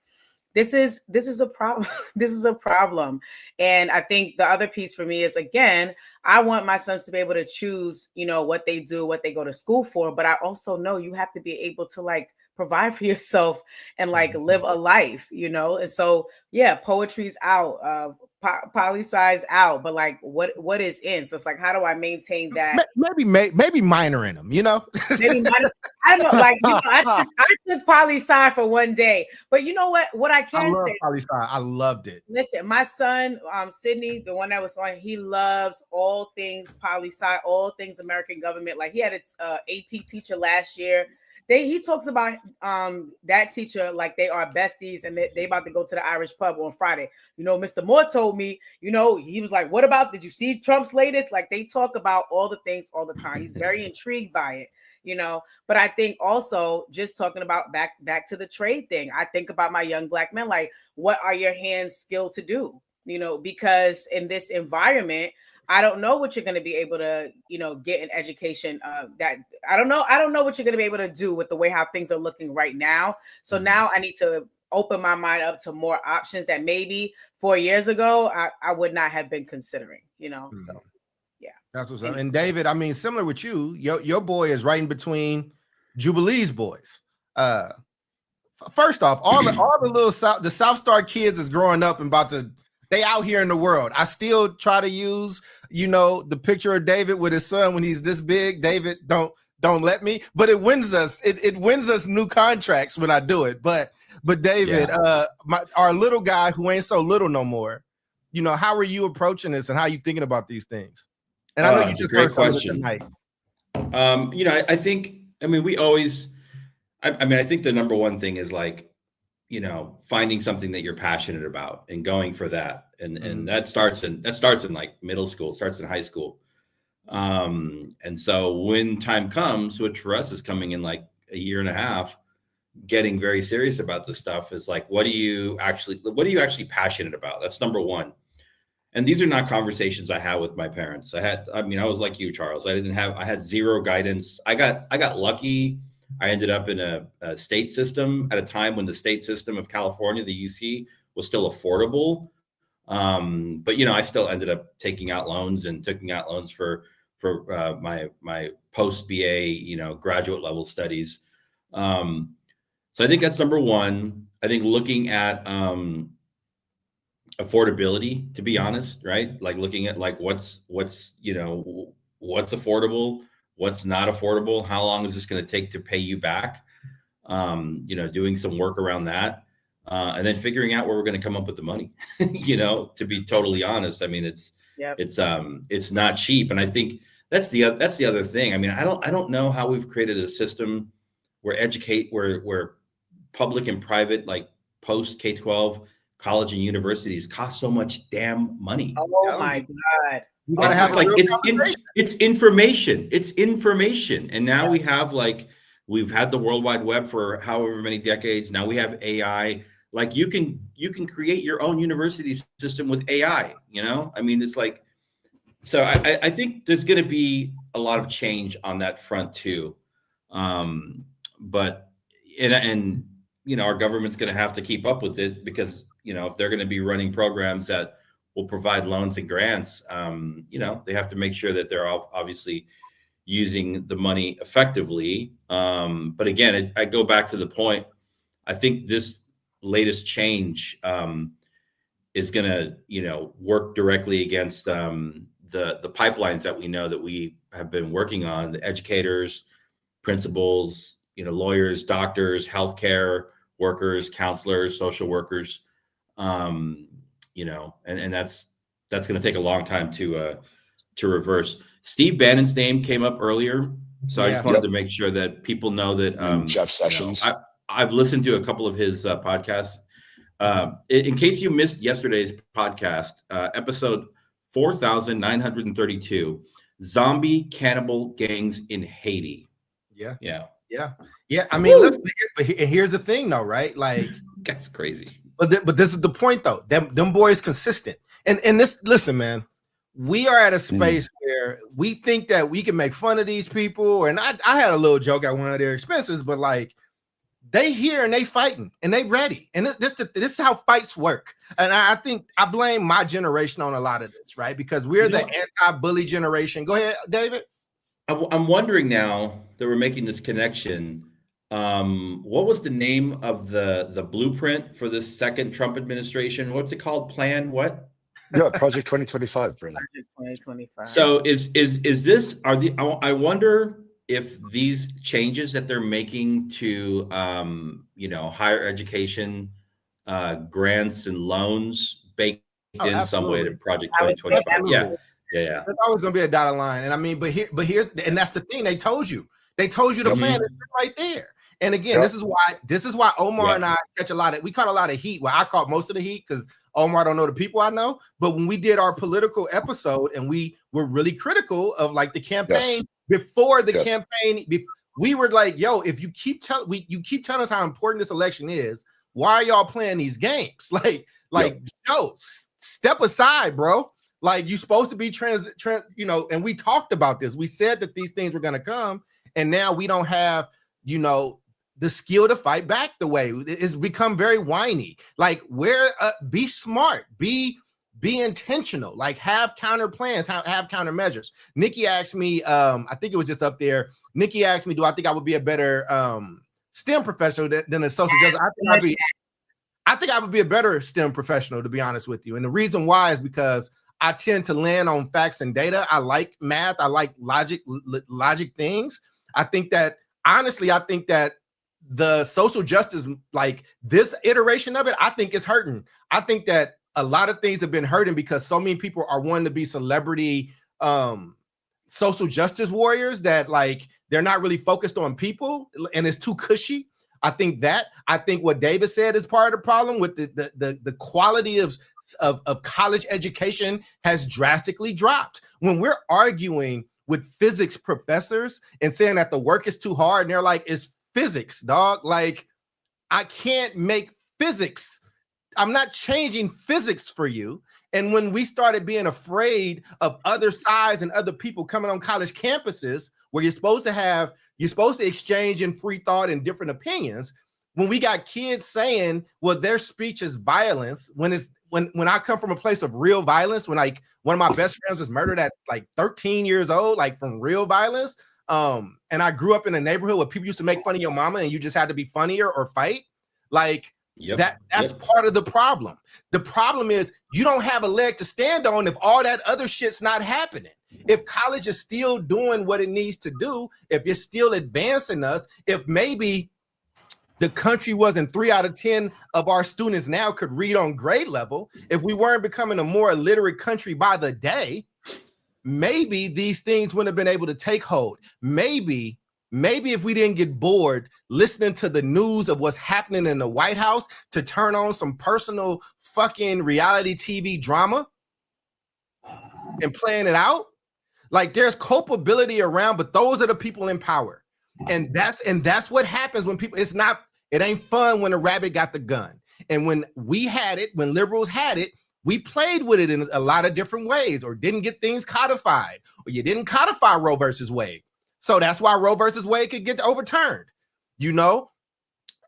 this is a problem. This is a problem. And I think the other piece for me is, again, I want my sons to be able to choose, what they do, what they go to school for. But I also know you have to be able to like provide for yourself and like live a life, And so, yeah, poetry's out, poli-sci's out, but like what is in? So it's like, how do I maintain that? Maybe minor in them, Maybe minor, I don't know, like, I took poli-sci for one day, but you know what I can say, poli-sci. I loved it. Listen, my son, Sydney, the one that was on, he loves all things poli-sci, all things American government. Like, he had an AP teacher last year. He talks about that teacher like they are besties, and they about to go to the Irish pub on Friday. Mr. Moore told me, he was like, what about, did you see Trump's latest? Like, they talk about all the things all the time. He's very intrigued by it, But I think also, just talking about back to the trade thing, I think about my young Black men, like, what are your hands skilled to do? Because in this environment, I don't know what you're going to be able to, get an education that I don't know what you're going to be able to do with the way how things are looking right now. So now I need to open my mind up to more options that maybe 4 years ago I would not have been considering, So yeah. That's what's up. And David, I mean, similar with you, your boy is right in between Jubilee's boys. First off, all the little the South Star kids is growing up and they out here in the world. I still try to use, the picture of David with his son when he's this big. David, don't let me. But it wins us. It wins us new contracts when I do it. But David, our little guy who ain't so little no more. How are you approaching this, and how are you thinking about these things? And I know you just heard something tonight. I think. We always. I think the number one thing is like, finding something that you're passionate about and going for that. And that starts in like middle school, starts in high school. And so when time comes, which for us is coming in like a year and a half, getting very serious about this stuff is like, what are you actually passionate about? That's number one. And these are not conversations I had with my parents. I was like you, Charles. I had zero guidance. I got lucky. I ended up in a state system at a time when the state system of California, the UC, was still affordable. But I still ended up taking out loans for my post BA, graduate level studies. So I think that's number one. I think looking at affordability, to be honest, right? Like looking at like what's what's affordable, what's not affordable, how long is this going to take to pay you back, doing some work around that, and then figuring out where we're going to come up with the money. To be totally honest, I mean, it's not cheap, and I think that's the other thing. I mean, I don't know how we've created a system where public and private, like post K-12 college and universities, cost so much damn money. Oh my God. It's just like it's information. It's information. And now we have we've had the World Wide Web for however many decades. Now we have AI. Like you can create your own university system with AI, I mean, it's like, so I think there's going to be a lot of change on that front too. But our government's going to have to keep up with it because, if they're going to be running programs that will provide loans and grants, they have to make sure that they're obviously using the money effectively. But again, I go back to the point. I think this latest change is going to, work directly against the pipelines that we know that we have been working on, the educators, principals, lawyers, doctors, healthcare workers, counselors, social workers, and that's going to take a long time to reverse. Steve Bannon's name came up earlier, so I just wanted to make sure that people know that Jeff Sessions. I've listened to a couple of his podcasts. In case you missed yesterday's podcast, episode 4,932, zombie cannibal gangs in Haiti. Yeah. I mean, but here's the thing, though, right? Like, that's crazy. But this is the point, though. Them boys consistent, and this. Listen, man, we are at a space where we think that we can make fun of these people, and I had a little joke at one of their expenses, but like, they here and they fighting and they ready, and this is how fights work. And I think I blame my generation on a lot of this, right? Because we're the anti-bully generation. Go ahead, David. I'm wondering now that we're making this connection. What was the name of the blueprint for this second Trump administration? What's it called? Plan what? Yeah, Project 2025, Brandon. Project 2025. So is this I wonder if these changes that they're making to higher education grants and loans baked in some way to Project 2025. Yeah. There's always going to be a dotted line. And I mean, but here's, and that's the thing. They told you the plan is right there. And again, this is why Omar and I catch we caught a lot of heat. Well, I caught most of the heat because Omar don't know the people I know. But when we did our political episode and we were really critical of like the campaign before the campaign, we were like, yo, if you keep telling us how important this election is, why are y'all playing these games? Yo, step aside, bro. Like, you're supposed to be and we talked about this. We said that these things were going to come, and now we don't have, the skill to fight back the way. It's become very whiny. Like, be smart, be intentional, like have counter plans, have counter measures. Nikki asked me, I think it was just up there. Nikki asked me, do I think I would be a better STEM professional than a social justice? I think I would be a better STEM professional, to be honest with you. And the reason why is because I tend to land on facts and data. I like math. I like logic things. I think that the social justice, like this iteration of it, I think is hurting. I think that a lot of things have been hurting because so many people are wanting to be celebrity social justice warriors that like they're not really focused on people, and it's too cushy. I think what David said is part of the problem with the quality of college education has drastically dropped. When we're arguing with physics professors and saying that the work is too hard, and they're like, it's physics, dog. Like, I can't make physics. I'm not changing physics for you. And when we started being afraid of other sides and other people coming on college campuses where you're supposed to exchange in free thought and different opinions, when we got kids saying, well, their speech is violence, when I come from a place of real violence, when like one of my best friends was murdered at like 13 years old, like from real violence. And I grew up in a neighborhood where people used to make fun of your mama and you just had to be funnier or fight. Like, Yep. That's part of the problem. The problem is you don't have a leg to stand on if all that other shit's not happening. If college is still doing what it needs to do, if it's still advancing us, if maybe the country wasn't 3 out of 10 of our students now could read on grade level, if we weren't becoming a more illiterate country by the day, maybe these things wouldn't have been able to take hold. Maybe if we didn't get bored listening to the news of what's happening in the White House to turn on some personal fucking reality TV drama and playing it out. Like there's culpability around, but those are the people in power. And that's what happens when people, it ain't fun when a rabbit got the gun. And when we had it, when liberals had it, we played with it in a lot of different ways or didn't get things codified, or you didn't codify Roe versus Wade. So that's why Roe versus Wade could get overturned. You know,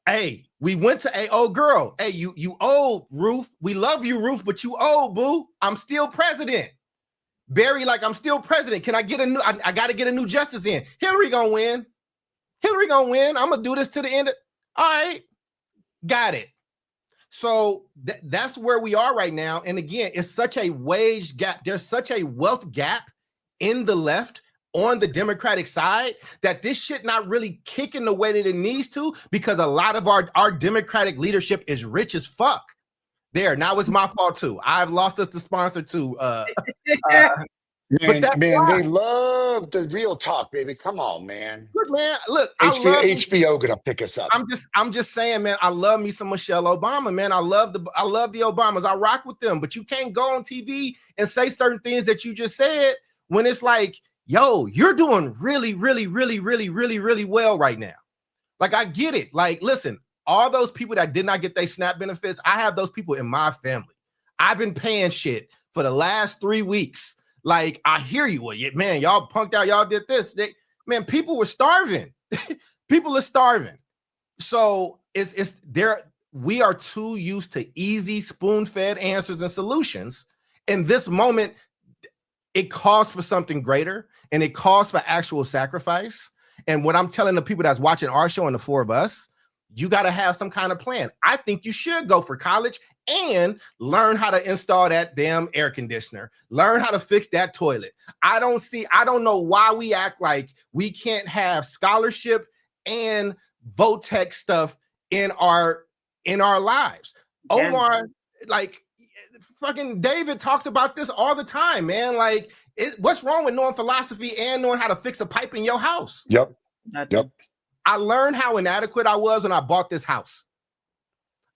hey, we went to a old girl. Hey, you old, Ruth. We love you, Ruth, but you old, boo. I'm still president. Barry, like I'm still president. Can I get I got to get a new justice in. Hillary gonna win. Hillary gonna win. I'm gonna do this to the end. All right, got it. So that's where we are right now. And again, it's such a wage gap. There's such a wealth gap in the left on the Democratic side that this shit not really kicking the way that it needs to, because a lot of our Democratic leadership is rich as fuck. There, now it's my fault too. I've lost us the sponsor too. Man, they love the real talk, baby. Come on, man. Look, man, look. HBO gonna pick us up. I'm just saying, man. I love me some Michelle Obama, man. I love the Obamas. I rock with them, but you can't go on TV and say certain things that you just said when it's like, yo, you're doing really, really, really, really, really, really well right now. Like I get it. Like, listen. All those people that did not get their SNAP benefits, I have those people in my family. I've been paying shit for the last 3 weeks. Like, I hear you. Well, man, y'all punked out. Y'all did this. Man, people were starving. People are starving. So it's there. We are too used to easy spoon-fed answers and solutions. In this moment, it calls for something greater, and it calls for actual sacrifice. And what I'm telling the people that's watching our show and the four of us, you got to have some kind of plan. I think you should go for college and learn how to install that damn air conditioner. Learn how to fix that toilet. I don't know why we act like we can't have scholarship and VOTEC stuff in our lives. Yeah. Omar, like fucking David talks about this all the time, man. Like, what's wrong with knowing philosophy and knowing how to fix a pipe in your house? Yep. I learned how inadequate I was when I bought this house.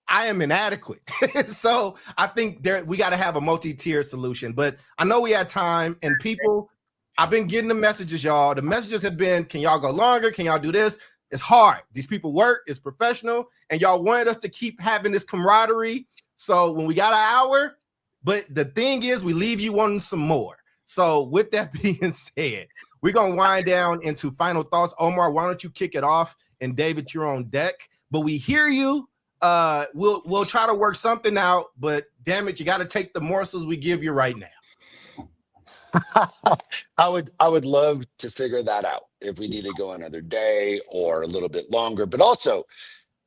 I am inadequate. So I think we got to have a multi-tier solution. But I know we had time, and people, I've been getting the messages, y'all. The messages have been, can y'all go longer? Can y'all do this? It's hard. These people work. It's professional. And y'all wanted us to keep having this camaraderie. So when we got an hour, but the thing is, we leave you wanting some more. So with that being said, we're going to wind down into final thoughts. Omar, why don't you kick it off? And David, you're on deck. But we hear you. We'll try to work something out. But damn it, you got to take the morsels we give you right now. I would love to figure that out if we need to go another day or a little bit longer. But also,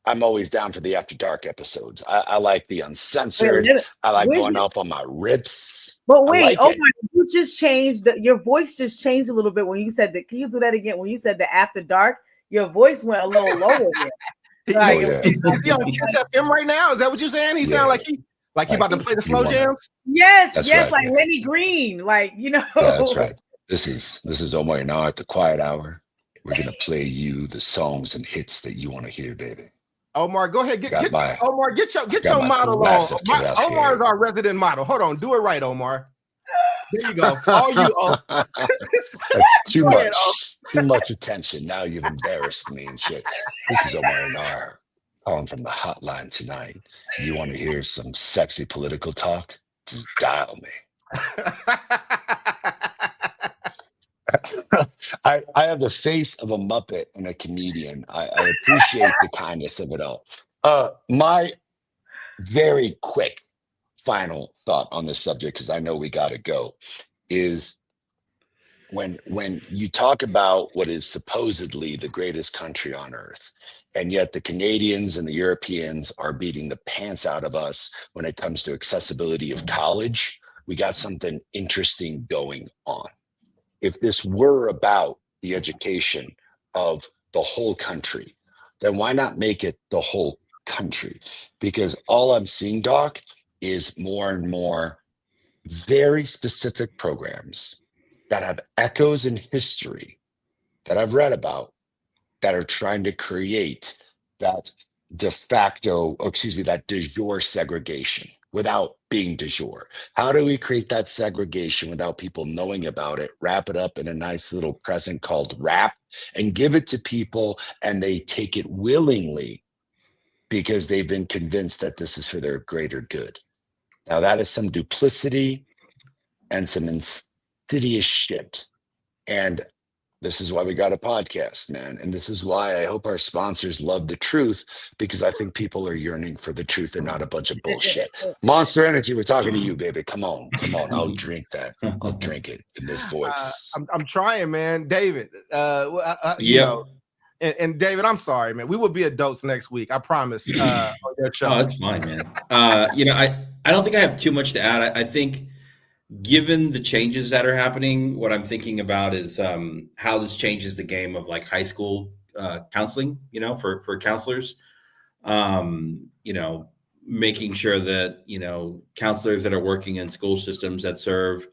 I'm always down for the After Dark episodes. I like the uncensored. I like going off on my rips. But wait, you just changed your voice just changed a little bit when you said that. Can you do that again? When you said the After Dark, your voice went a little lower there. Like, Is he on Kiss FM right now? Is that what you're saying? He sound like he about to play the slow jams? Yes, right, like Lenny Green, like, you know. Yeah, that's right. This is Omar now at the quiet hour. We're gonna play you the songs and hits that you want to hear, baby. Omar, go ahead. Get your model on. Omar is our resident model. Hold on, do it right, Omar. There you go. All you. That's too much. Too much attention. Now you've embarrassed me and shit. This is Omar and R calling from the hotline tonight. You want to hear some sexy political talk? Just dial me. I have the face of a Muppet and a comedian. I appreciate the kindness of it all. My very quick final thought on this subject, because I know we got to go, is when you talk about what is supposedly the greatest country on earth, And yet the Canadians and the Europeans are beating the pants out of us when it comes to accessibility of college. We got something interesting going on. If this were about the education of the whole country, then why not make it the whole country? Because all I'm seeing, Doc, is more and more very specific programs that have echoes in history that I've read about that are trying to create that that de jure segregation without being de jure. How do we create that segregation without people knowing about it, wrap it up in a nice little present called rap, and give it to people, and they take it willingly because they've been convinced that this is for their greater good. Now, that is some duplicity and some insidious shit. And this is why we got a podcast, man. And this is why I hope our sponsors love the truth, because I think people are yearning for the truth and not a bunch of bullshit. Monster Energy, we're talking to you, baby. Come on. I'll drink that. I'll drink it in this voice. I'm trying, man. David, you Yeah. know, and David, I'm sorry, man. We will be adults next week. I promise. On your show. Oh, that's fine, man. You know, I don't think I have too much to add. I think given the changes that are happening, what I'm thinking about is how this changes the game of like high school counseling, you know, for counselors, you know, making sure that, you know, counselors that are working in school systems that serve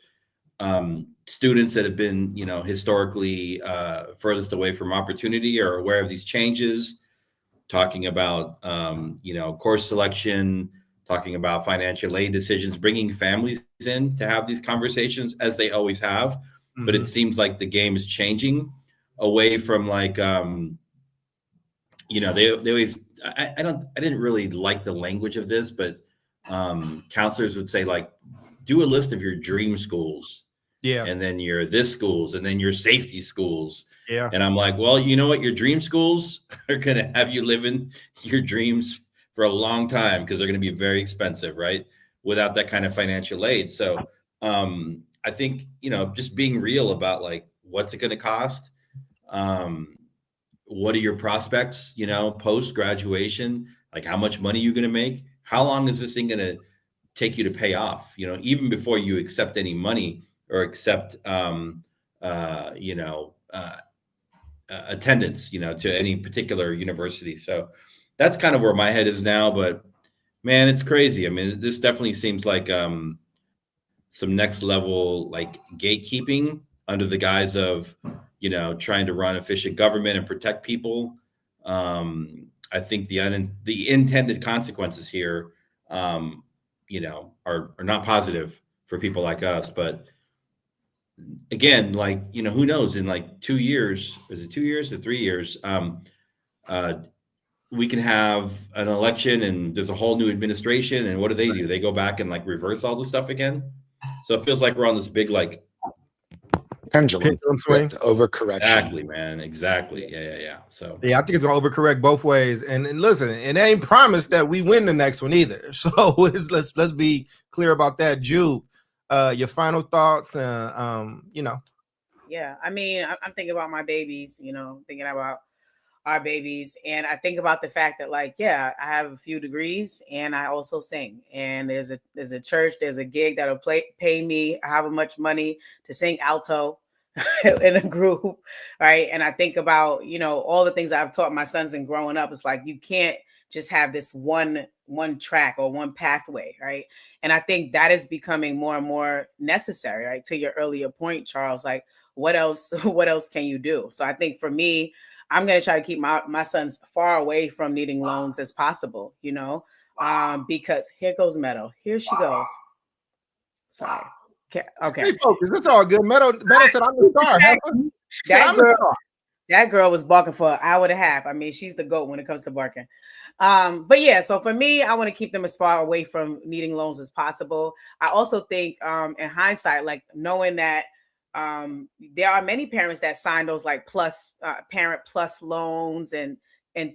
students that have been, you know, historically furthest away from opportunity are aware of these changes, talking about, you know, course selection, talking about financial aid decisions, bringing families in to have these conversations as they always have. Mm-hmm. But it seems like the game is changing away from like, you know, they always, I didn't really like the language of this, but counselors would say like, do a list of your dream schools. Yeah. And then your this schools and then your safety schools. Yeah. And I'm like, well, you know what? Your dream schools are going to have you living your dreams for a long time because they're going to be very expensive, right? Without that kind of financial aid. So I think, you know, just being real about like, what's it going to cost? What are your prospects, you know, post-graduation? Like how much money are you going to make? How long is this thing going to take you to pay off? You know, even before you accept any money or accept, you know, attendance, you know, to any particular university. So that's kind of where my head is now, but man, it's crazy. I mean, this definitely seems like some next level like gatekeeping under the guise of, you know, trying to run efficient government and protect people. I think the intended consequences here, you know, are not positive for people like us. But again, like, you know, who knows, in like 2 years, is it 2 years or 3 years? We can have an election and there's a whole new administration. And what do? They go back and like reverse all the stuff again. So it feels like we're on this big, like pendulum swing, overcorrection. Exactly, man. Exactly. Yeah. So yeah, I think it's gonna overcorrect both ways. And listen, it ain't promised that we win the next one either. So let's be clear about that. Jude, your final thoughts, you know. Yeah, I mean, I'm thinking about my babies, you know, thinking about our babies. And I think about the fact that like, yeah, I have a few degrees and I also sing, and there's a church, there's a gig that'll pay me however much money to sing alto in a group. Right. And I think about, you know, all the things I've taught my sons and growing up. It's like, you can't just have this one track or one pathway. Right. And I think that is becoming more and more necessary. Right. To your earlier point, Charles, like what else can you do? So I think for me, I'm going to try to keep my sons far away from needing loans as possible, you know, because here goes Meadow. Here she goes. Sorry. Okay. Stay focused. It's all good. Meadow said, I'm the star. That girl was barking for an hour and a half. I mean, she's the GOAT when it comes to barking. But yeah, so for me, I want to keep them as far away from needing loans as possible. I also think in hindsight, like knowing that there are many parents that sign those like parent plus loans and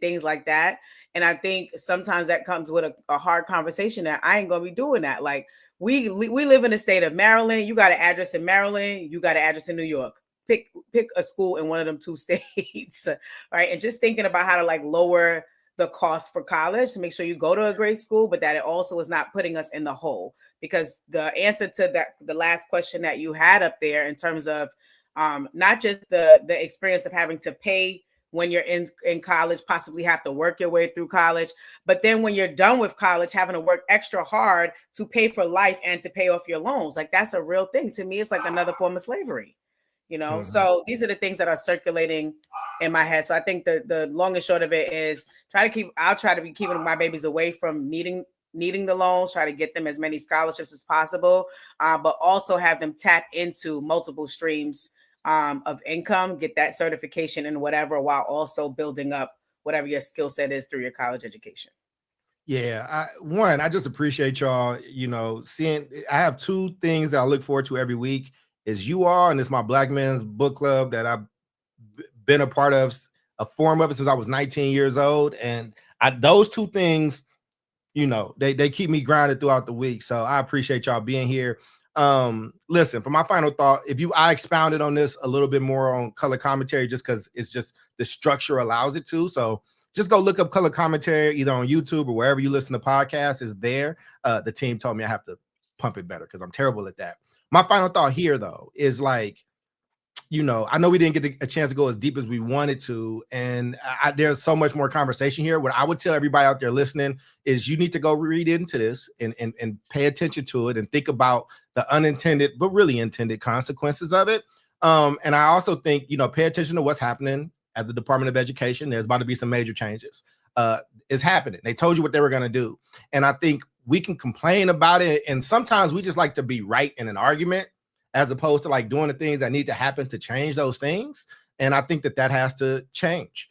things like that. And I think sometimes that comes with a hard conversation that I ain't going to be doing that. Like we live in the state of Maryland. You got an address in Maryland. You got an address in New York. pick a school in one of them 2 states, right? And just thinking about how to like lower the cost for college to make sure you go to a great school, but that it also is not putting us in the hole. Because the answer to that, the last question that you had up there in terms of not just the experience of having to pay when you're in college, possibly have to work your way through college, but then when you're done with college, having to work extra hard to pay for life and to pay off your loans. Like that's a real thing. To me, it's like another form of slavery, you know? Mhm. So these are the things that are circulating in my head. So I think the long and short of it is I'll try to be keeping my babies away from needing the loans, try to get them as many scholarships as possible, but also have them tap into multiple streams of income, get that certification and whatever, while also building up whatever your skill set is through your college education. Yeah, I just appreciate y'all, you know, seeing. I have 2 things that I look forward to every week is you all, and it's my Black Men's Book Club that I've been a part of, a form of it since I was 19 years old. And those 2 things, you know, they keep me grounded throughout the week. So I appreciate y'all being here. Listen, for my final thought, I expounded on this a little bit more on color commentary just because it's just the structure allows it to. So just go look up color commentary either on YouTube or wherever you listen to podcasts. Is there. The team told me I have to pump it better because I'm terrible at that. My final thought here, though, is like, you know, I know we didn't get a chance to go as deep as we wanted to, and there's so much more conversation here. What I would tell everybody out there listening is you need to go read into this and pay attention to it and think about the unintended but really intended consequences of it. And I also think, you know, pay attention to what's happening at the Department of Education. There's about to be some major changes. It's happening. They told you what they were going to do. And I think we can complain about it, and sometimes we just like to be right in an argument, as opposed to like doing the things that need to happen to change those things. And I think that has to change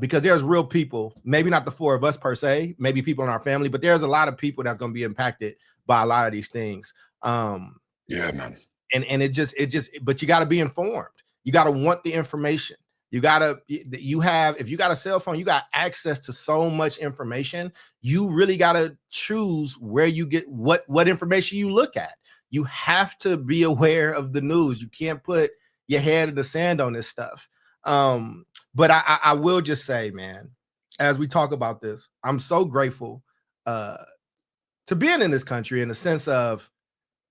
because there's real people, maybe not the 4 of us per se, maybe people in our family, but there's a lot of people that's going to be impacted by a lot of these things. Yeah, man. And it just, but you got to be informed. You got to want the information. If you got a cell phone, you got access to so much information. You really got to choose where you get what information you look at. You have to be aware of the news. You can't put your head in the sand on this stuff. But I will just say, man, as we talk about this, I'm so grateful to being in this country in the sense of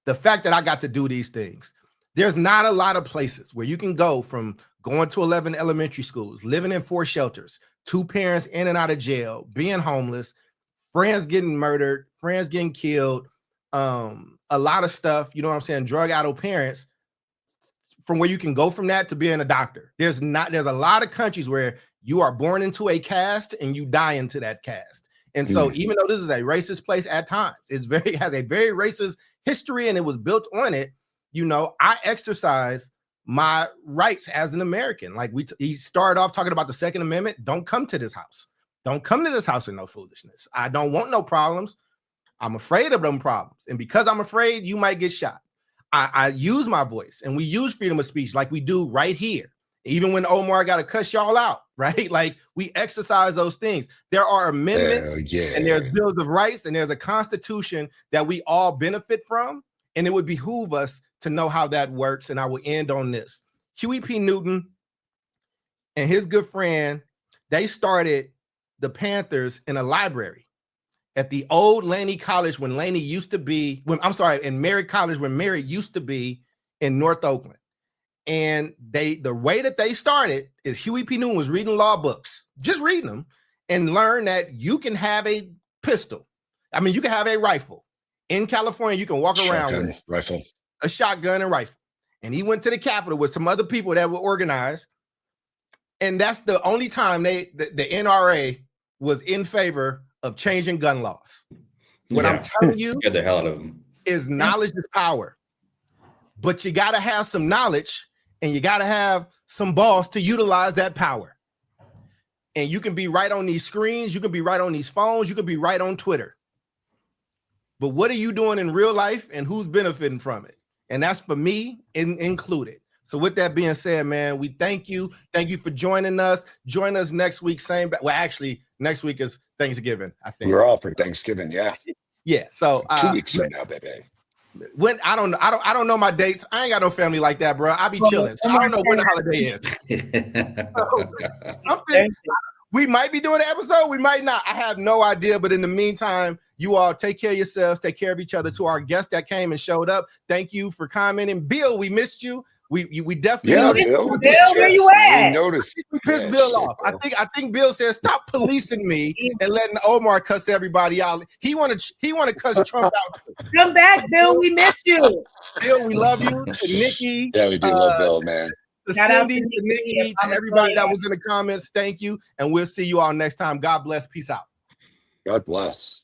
the fact that I got to do these things. There's not a lot of places where you can go from going to 11 elementary schools, living in 4 shelters, 2 parents in and out of jail, being homeless, friends getting murdered, friends getting killed, a lot of stuff, you know what I'm saying, drug-addled parents, from where you can go from that to being a doctor. There's a lot of countries where you are born into a caste and you die into that caste. And so even though this is a racist place at times, it has a very racist history and it was built on it, you know, I exercise my rights as an American. Like he started off talking about the Second Amendment. Don't come to this house. Don't come to this house with no foolishness. I don't want no problems. I'm afraid of them problems. And because I'm afraid, you might get shot. I use my voice, and we use freedom of speech like we do right here. Even when Omar got to cuss y'all out, right? Like we exercise those things. There are amendments and there's bills of rights and there's a constitution that we all benefit from. And it would behoove us to know how that works. And I will end on this. Huey P. Newton and his good friend, they started the Panthers in a library at the old Laney College in Merritt College when Merritt used to be in North Oakland. And the way that they started is Huey P. Newton was reading law books, just reading them, and learned that you can have a pistol. I mean, you can have a rifle. In California, you can walk around with a shotgun and rifle. And he went to the Capitol with some other people that were organized. And that's the only time the NRA was in favor of changing gun laws. What I'm telling you Scared the hell out of them. is knowledge is power. But you got to have some knowledge and you got to have some balls to utilize that power. And you can be right on these screens. You can be right on these phones. You can be right on Twitter. But what are you doing in real life and who's benefiting from it? And that's for me included. So with that being said, man, we thank you. Thank you for joining us. Join us next week. Actually, next week is Thanksgiving, I think. We're all for Thanksgiving, yeah. Yeah. So 2 weeks from now, baby. when I don't know my dates. I ain't got no family like that, bro. I be chilling. So I don't know when the holiday is. Something we might be doing an episode, we might not. I have no idea. But in the meantime, you all take care of yourselves, take care of each other. To our guests that came and showed up, thank you for commenting. Bill, we missed you. We definitely noticed. Bill, where you at? We noticed. We pissed Bill off. Bro. I think Bill said, "Stop policing me and letting Omar cuss everybody out." He want to cuss Trump out. Come back, Bill. We miss you. Bill, we love you. To Nikki, Yeah, we do love Bill, man. to Shout out Cindy, to to Nikki Nikki, and to everybody that Mama was in the comments. Thank you, and we'll see you all next time. God bless. Peace out. God bless.